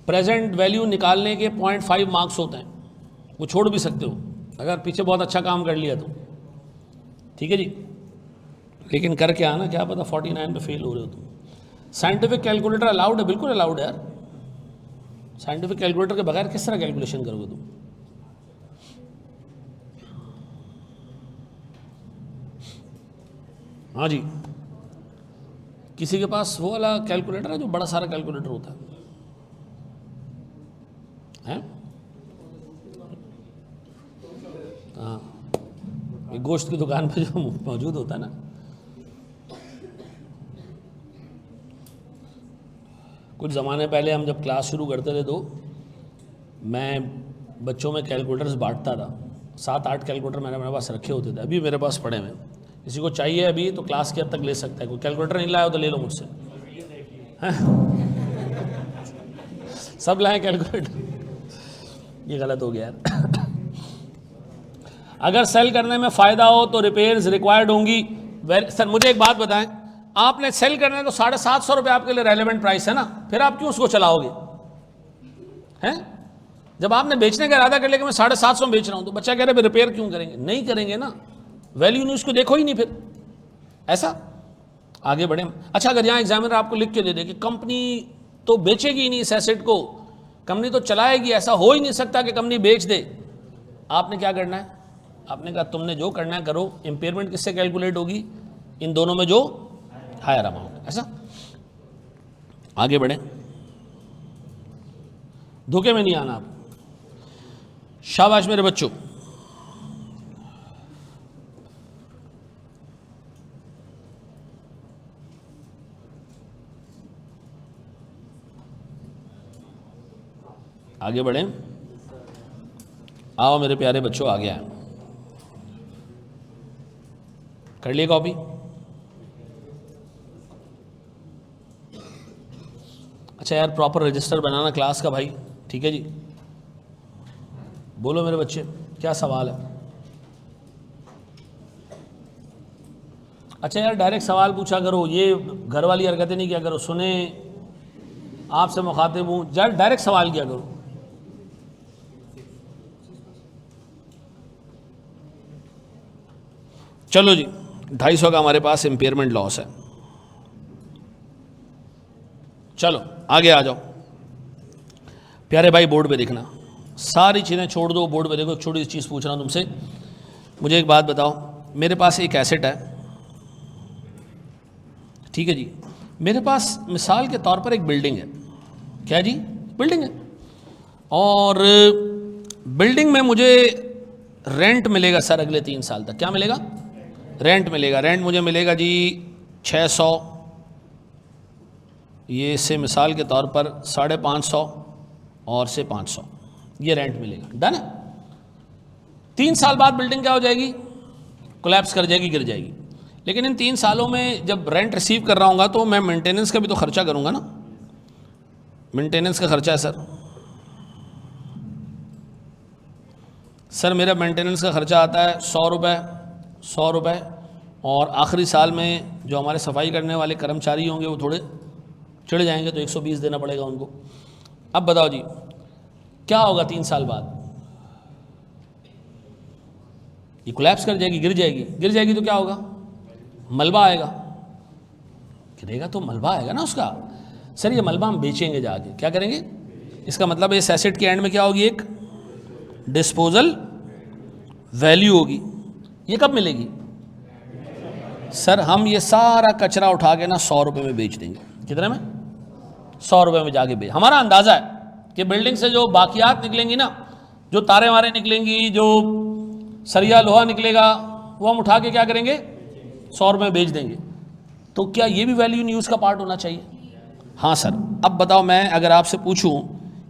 प्रेजेंट वैल्यू निकालने के 0.5 मार्क्स होते हैं, वो छोड़ भी सकते हो अगर पीछे बहुत अच्छा काम कर लिया तो, ठीक है जी। लेकिन करके आना, क्या पता 49 पे फेल हो रहे हो तुम। साइंटिफिक कैलकुलेटर अलाउड है, बिल्कुल अलाउड है यार। साइंटिफिक कैलकुलेटर के बगैर किस तरह कैलकुलेशन करोगे तुम? हाँ जी, किसी के पास वो वाला कैलकुलेटर है जो बड़ा सारा कैलकुलेटर होता है? हाँ, एक गोश्त की दुकान पे जो मौजूद होता है ना, कुछ ज़माने पहले हम जब क्लास शुरू करते थे तो मैं बच्चों में कैलकुलेटर्स बांटता था। 7-8 कैलकुलेटर मैंने मेरे पास रखे होते थे, अभी मेरे पास पड़े हैं। किसी को चाहिए अभी तो क्लास के हद तक ले सकता है। कोई कैलकुलेटर नहीं लाया हो तो ले लो मुझसे। सब लाए कैलकुलेटर, ये गलत हो गया यार। अगर सेल करने में फ़ायदा हो तो रिपेयर्स रिक्वायर्ड होंगी। सर मुझे एक बात बताएं, आपने सेल करना है तो 750 रुपये आपके लिए रेलेवेंट प्राइस है ना, फिर आप क्यों उसको चलाओगे? हैं? जब आपने बेचने का इरादा कर लिया कि मैं 750 में बेच रहा हूं, तो बच्चा कह रहे रिपेयर क्यों करेंगे? नहीं करेंगे ना, वैल्यू न्यूज़ को देखो ही नहीं फिर। ऐसा आगे बढ़े। अच्छा, अगर यहाँ एग्जामिनर आपको लिख के दे दे कि कंपनी तो बेचेगी ही नहीं इस एसेट को, कंपनी तो चलाएगी, ऐसा हो ही नहीं सकता कि कंपनी बेच दे, आपने क्या करना है? आपने कहा तुमने जो करना है करो। इंपेयरमेंट किससे कैलकुलेट होगी? इन दोनों में जो हायर अमाउंट। ऐसा आगे बढ़े, धोखे में नहीं आना आप। शाबाश मेरे बच्चों। आगे बढ़े, आओ मेरे प्यारे बच्चों, आगे आए। कर लिए कॉपी? अच्छा यार, प्रॉपर रजिस्टर बनाना क्लास का भाई, ठीक है जी। बोलो मेरे बच्चे, क्या सवाल है? अच्छा यार, डायरेक्ट सवाल पूछा करो, ये घर वाली हरकतें नहीं किया करो। सुने, आपसे मुखातिब हूँ, डायरेक्ट सवाल किया करो। चलो जी, 250 का हमारे पास इम्पेयरमेंट लॉस है। चलो आगे आ जाओ प्यारे भाई, बोर्ड पे देखना, सारी चीज़ें छोड़ दो, बोर्ड पे देखो। एक छोटी सी चीज़ पूछ रहा हूँ तुमसे, मुझे एक बात बताओ। मेरे पास एक एसेट है, ठीक है जी। मेरे पास मिसाल के तौर पर एक बिल्डिंग है। क्या जी? बिल्डिंग है, और बिल्डिंग में मुझे रेंट मिलेगा सर अगले 3 साल तक। क्या मिलेगा? रेंट मिलेगा। रेंट मुझे मिलेगा जी 600, ये से मिसाल के तौर पर 550 और से 500, ये रेंट मिलेगा। डन है। 3 साल बाद बिल्डिंग क्या हो जाएगी? कोलैप्स कर जाएगी, गिर जाएगी। लेकिन इन 3 सालों में जब रेंट रिसीव कर रहा हूँगा तो मैं मेंटेनेंस का भी तो खर्चा करूँगा ना। मेंटेनेंस का खर्चा है सर मेरा मेंटेनेंस का खर्चा आता है 100 रुपये, और आखिरी साल में जो हमारे सफाई करने वाले कर्मचारी होंगे वो थोड़े चिढ़ जाएंगे तो 120 देना पड़ेगा उनको। अब बताओ जी, क्या होगा 3 साल बाद? ये कोलैप्स कर जाएगी, गिर जाएगी। गिर जाएगी तो क्या होगा? मलबा आएगा। गिरेगा तो मलबा आएगा ना उसका। सर ये मलबा हम बेचेंगे जाके, क्या करेंगे? इसका मतलब इस एसेट के एंड में क्या होगी? एक डिस्पोजल वैल्यू होगी। ये कब मिलेगी? सर हम ये सारा कचरा उठा के ना 100 रुपये में बेच देंगे। कितने में? 100 रुपये में जाके बेच। हमारा अंदाज़ा है कि बिल्डिंग से जो बाकियात निकलेंगी ना, जो तारे वारे निकलेंगी, जो सरिया लोहा निकलेगा, वो हम उठा के क्या करेंगे? 100 रुपये में बेच देंगे। तो क्या ये भी वैल्यू न्यूज़ का पार्ट होना चाहिए? हाँ सर। अब बताओ, मैं अगर आपसे पूछूं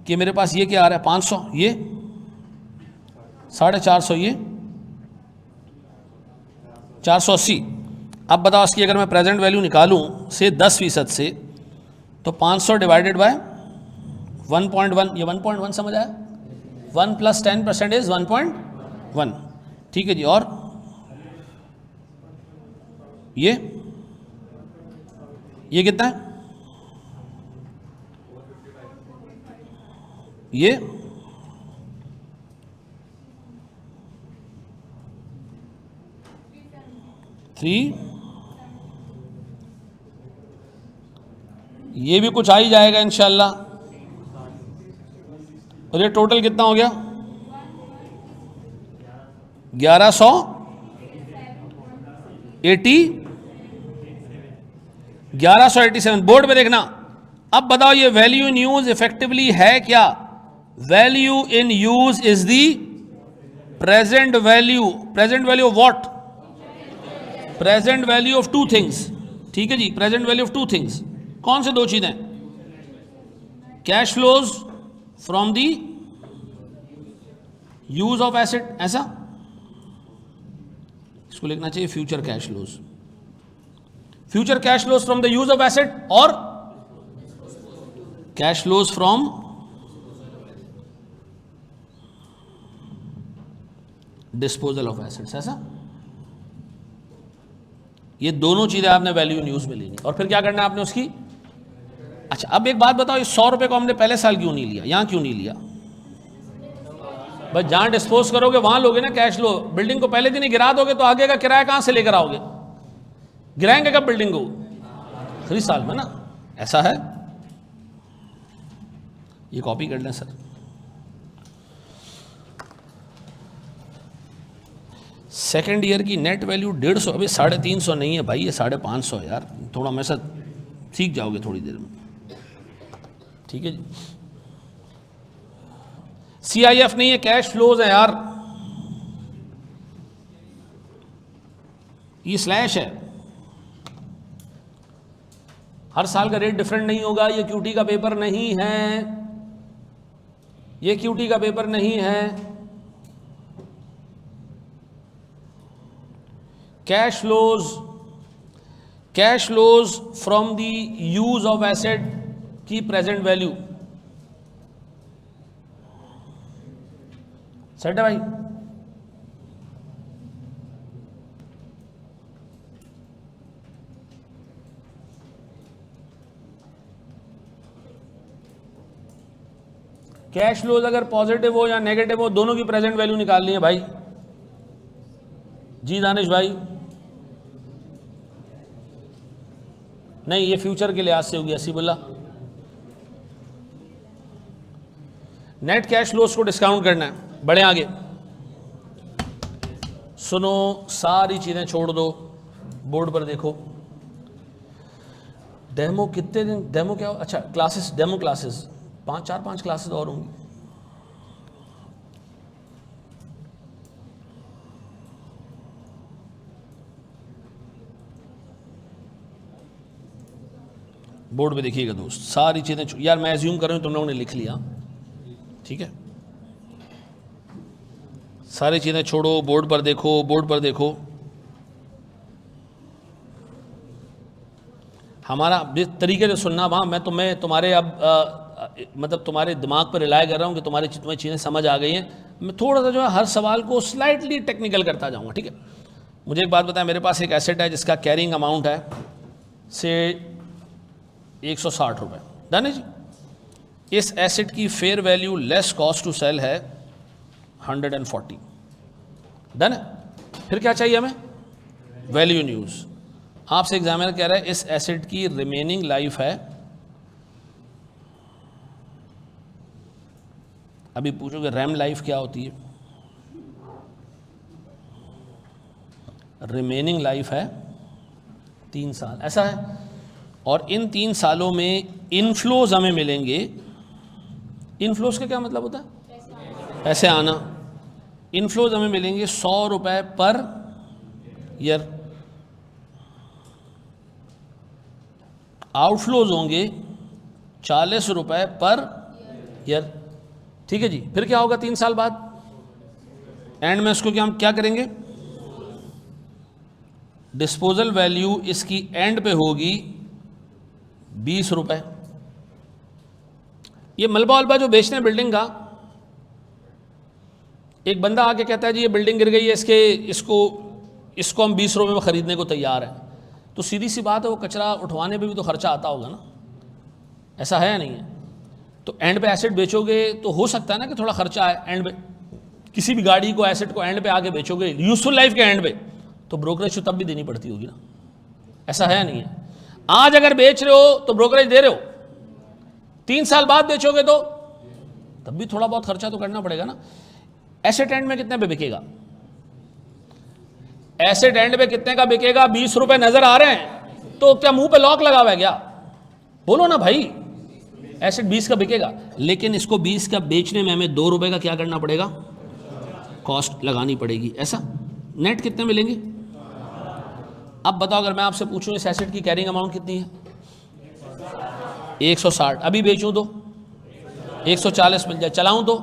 कि मेरे पास ये क्या आ रहा है 500, ये 450, ये 480। अब बताओ इसकी अगर मैं प्रेजेंट वैल्यू निकालूं से 10% से, तो 500 डिवाइडेड बाय 1.1, ये 1.1 समझ आया? 1 + 10% इज 1. 1, ठीक है जी। और ये कितना है? ये 3, ये भी कुछ आ ही जाएगा इंशाल्लाह। और ये टोटल कितना हो गया? 1187 बोर्ड पे देखना। अब बताओ ये वैल्यू इन यूज इफेक्टिवली है क्या? Value in use is the present value of what? Present value of two things, ठीक है जी। Present value of two things, कौन से दो चीजें? Cash flows from the use of asset, ऐसा इसको लिखना चाहिए future cash flows, future cash flows from the use of asset, और cash flows from disposal of assets, ऐसा। ये दोनों चीजें आपने वैल्यू इन यूज में लेनी, और फिर क्या करना है आपने उसकी। अच्छा अब एक बात बताओ, ये 100 रुपए को हमने पहले साल क्यों नहीं लिया, यहां क्यों नहीं लिया? बस जहां डिस्पोज करोगे वहां लोगे ना कैश लो। बिल्डिंग को पहले दिन ही गिरा दोगे तो आगे का किराया कहां से लेकर आओगे? गिराएंगे कब बिल्डिंग को? आखिरी साल में ना, ऐसा है। ये कॉपी कर लें सर। सेकेंड ईयर की नेट वैल्यू 150, अभी 350 नहीं है भाई, ये 550 है यार। थोड़ा मेरे साथ सीख जाओगे थोड़ी देर में, ठीक है जी। CIF नहीं है, कैश फ्लोज है यार, ये स्लैश है। हर साल का रेट डिफरेंट नहीं होगा। ये QT का पेपर नहीं है, ये QT का पेपर नहीं है। Cash flows from the use of asset की प्रेजेंट वैल्यू, सेट है भाई। कैश फ्लोज अगर पॉजिटिव हो या नेगेटिव हो, दोनों की प्रेजेंट वैल्यू निकालनी है भाई। जी दानिश भाई, नहीं ये फ्यूचर के लिहाज से होगी हसीबुल्ला। नेट कैश फ्लोज को डिस्काउंट करना है। बढ़े आगे, सुनो सारी चीजें छोड़ दो, बोर्ड पर देखो। डेमो कितने दिन, डेमो क्या? अच्छा क्लासेस, डेमो क्लासेस 4-5 क्लासेस और होंगी। बोर्ड पे देखिएगा दोस्त, सारी चीजें यार मैं एज्यूम कर रहा हूं तुम लोगों ने लिख लिया, ठीक है। सारी चीजें छोड़ो, बोर्ड पर देखो, बोर्ड पर देखो। हमारा जिस तरीके से सुनना, वहाँ मैं तुम्हारे अब मतलब तुम्हारे दिमाग पर रिलाय कर रहा हूँ कि तुम्हें चीज़ें समझ आ गई हैं। मैं थोड़ा सा जो है हर सवाल को स्लाइटली टेक्निकल करता जाऊँगा, ठीक है। मुझे एक बात बताएं, मेरे पास एक एसेट है जिसका कैरिंग अमाउंट है से 160 रुपये, डन है जी। इस एसेट की fair value less cost to sell है 140, डन है। फिर क्या चाहिए हमें? Value in use. आपसे एग्जामिनर कह रहा है इस एसेट की रिमेनिंग लाइफ है, अभी पूछोगे रैम लाइफ क्या होती है? रिमेनिंग लाइफ है 3 साल, ऐसा है। और इन 3 सालों में इनफ्लोज हमें मिलेंगे। इनफ्लोज का क्या मतलब होता है? पैसे आना। इनफ्लोज हमें मिलेंगे 100 रुपये पर ईयर, आउटफ्लोज होंगे 40 रुपये पर ईयर, ठीक है जी। फिर क्या होगा 3 साल बाद? एंड में इसको हम क्या करेंगे? डिस्पोजल वैल्यू इसकी एंड पे होगी 20 रुपये। ये मलबा वलबा जो बेचते हैं बिल्डिंग का, एक बंदा आके कहता है जी ये बिल्डिंग गिर गई है, इसको हम 20 रुपये में ख़रीदने को तैयार हैं, तो सीधी सी बात है वो कचरा उठवाने पे भी तो खर्चा आता होगा ना, ऐसा है या नहीं है? तो एंड पे एसेट बेचोगे तो हो सकता है ना कि थोड़ा खर्चा है एंड पे, किसी भी गाड़ी को एसेट को एंड पे आके बेचोगे यूजफुल लाइफ के एंड पे, तो ब्रोकरेज तो तब भी देनी पड़ती होगी ना, ऐसा है या नहीं है? आज अगर बेच रहे हो तो ब्रोकरेज दे रहे हो, 3 साल बाद बेचोगे तो तब भी थोड़ा बहुत खर्चा तो करना पड़ेगा ना। एसेट एंड में कितने पे बिकेगा? एसेट एंड पे कितने का बिकेगा? 20 रुपए नजर आ रहे हैं तो क्या मुंह पे लॉक लगा हुआ है क्या? बोलो ना भाई, एसेट 20 का बिकेगा, लेकिन इसको 20 का बेचने में हमें 2 रुपए का क्या करना पड़ेगा? कॉस्ट लगानी पड़ेगी। ऐसा नेट कितने मिलेंगे? अब बताओ, अगर मैं आपसे पूछूं इस एसेट की कैरिंग अमाउंट कितनी है? 160। अभी बेचूं तो 140 मिल जाए, चलाऊं तो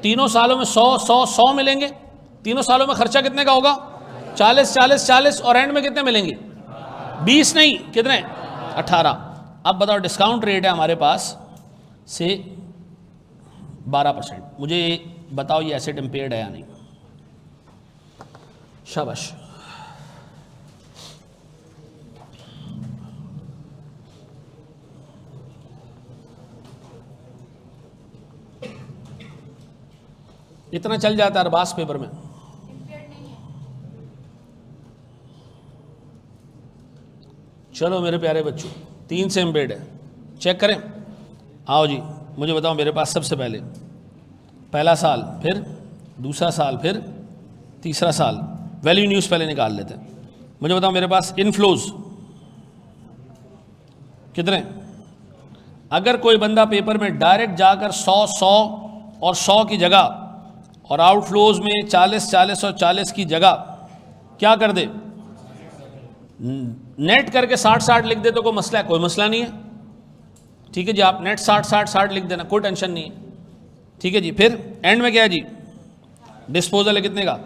तीनों सालों में 100 मिलेंगे। तीनों सालों में खर्चा कितने का होगा? 40 और एंड में कितने मिलेंगे? 20 नहीं, कितने? 18। अब बताओ, डिस्काउंट रेट है हमारे पास से 12%। मुझे बताओ ये एसेट इंपेयर्ड है या नहीं? शाबाश। इतना चल जाता है अरबाज पेपर में। चलो मेरे प्यारे बच्चों, 3 से एम्बेड है, चेक करें। आओ जी, मुझे बताओ, मेरे पास सबसे पहले पहला साल, फिर दूसरा साल, फिर तीसरा साल। वैल्यू न्यूज़ पहले निकाल लेते हैं। मुझे बताओ मेरे पास इनफ्लोज कितने? अगर कोई बंदा पेपर में डायरेक्ट जाकर 100 और 100 की जगह और आउटफ्लोज में 40 और 40 की जगह क्या कर दे, नेट करके 60 लिख दे तो कोई मसला है? कोई मसला नहीं है। ठीक है जी, आप नेट 60 लिख देना, कोई टेंशन नहीं है। ठीक है जी, फिर एंड में क्या है जी? डिस्पोजल है कितने का?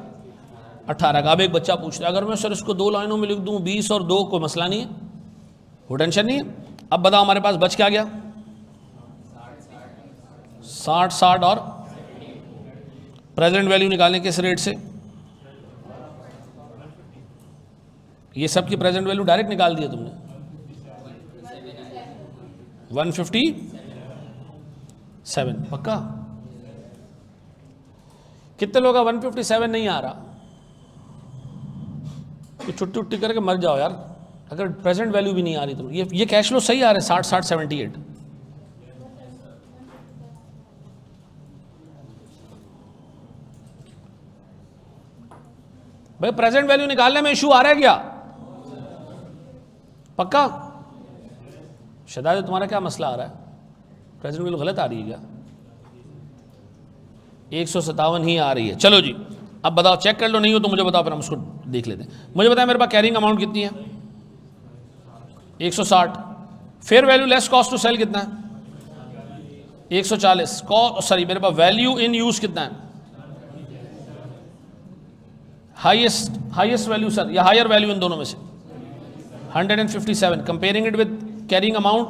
18 का। अब एक बच्चा पूछता है, अगर मैं सर इसको 2 लाइनों में लिख दूं 20 और 2, कोई मसला नहीं है, कोई टेंशन नहीं है। अब बताओ हमारे पास बच क्या गया? 60 और प्रेजेंट वैल्यू निकालने किस रेट से? ये सब की प्रेजेंट वैल्यू डायरेक्ट निकाल दिया तुमने। 157 पक्का? कितने लोग 157 नहीं आ रहा? तो छुट्टी उट्टी करके मर जाओ यार, अगर प्रेजेंट वैल्यू भी नहीं आ रही तो। ये कैश फ्लो सही आ रहे हैं 60 78। भाई प्रेजेंट वैल्यू निकालने में इशू आ रहा है क्या? पक्का? शदाद तुम्हारा क्या मसला आ रहा है? प्रेजेंट वैल्यू गलत आ रही है क्या? 157 ही आ रही है। चलो जी, अब बताओ, चेक कर लो, नहीं हो तो मुझे बताओ, फिर हम उसको देख लेते हैं। मुझे बताया मेरे पास कैरिंग अमाउंट कितनी है? 160। Fair value less cost to sell कितना है? 140। सॉरी, मेरे पास वैल्यू इन यूज कितना है? हाईएस्ट वैल्यू सर, या हायर वैल्यू इन दोनों में से? 157। Comparing it with carrying amount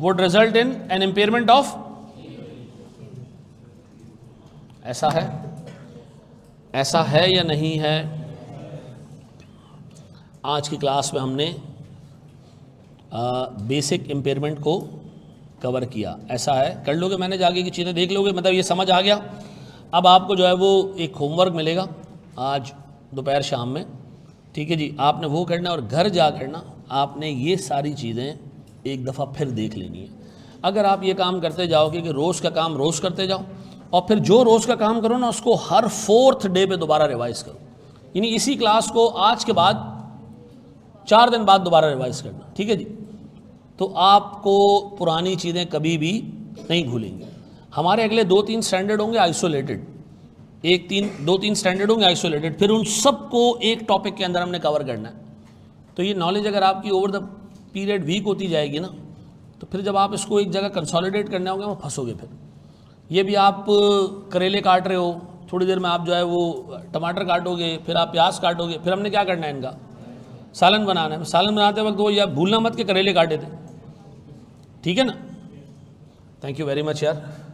would result in an impairment of, ऐसा है या नहीं है? आज की क्लास में हमने बेसिक इम्पेयरमेंट को कवर किया, ऐसा है। कर लोगे, मैंने आगे की चीज़ें देख लोगे, मतलब ये समझ आ गया। अब आपको जो है वो एक होमवर्क मिलेगा आज दोपहर शाम में। ठीक है जी, आपने वो करना और घर जा करना आपने ये सारी चीज़ें एक दफ़ा फिर देख लेनी है। अगर आप ये काम करते जाओगे कि रोज़ का काम रोज़ करते जाओ, और फिर जो रोज़ का काम करो ना उसको हर 4th डे पे दोबारा रिवाइज़ करो, यानी इसी क्लास को आज के बाद 4 दिन बाद दोबारा रिवाइज़ करना। ठीक है जी, तो आपको पुरानी चीज़ें कभी भी नहीं भूलेंगे। हमारे अगले 2-3 स्टैंडर्ड होंगे आइसोलेटेड, 2-3 स्टैंडर्ड होंगे आइसोलेटेड, फिर उन सबको एक टॉपिक के अंदर हमने कवर करना है। तो ये नॉलेज अगर आपकी ओवर द पीरियड वीक होती जाएगी ना, तो फिर जब आप इसको एक जगह कंसोलिडेट करने होंगे वो फंसोगे। फिर ये भी आप करेले काट रहे हो, थोड़ी देर में आप जो है वो टमाटर काटोगे, फिर आप प्याज काटोगे, फिर हमने क्या करना है, इनका सालन बनाना है। सालन बनाते वक्त वो या भूलना मत कि करेले काटे थे। ठीक है ना? थैंक यू वेरी मच यार।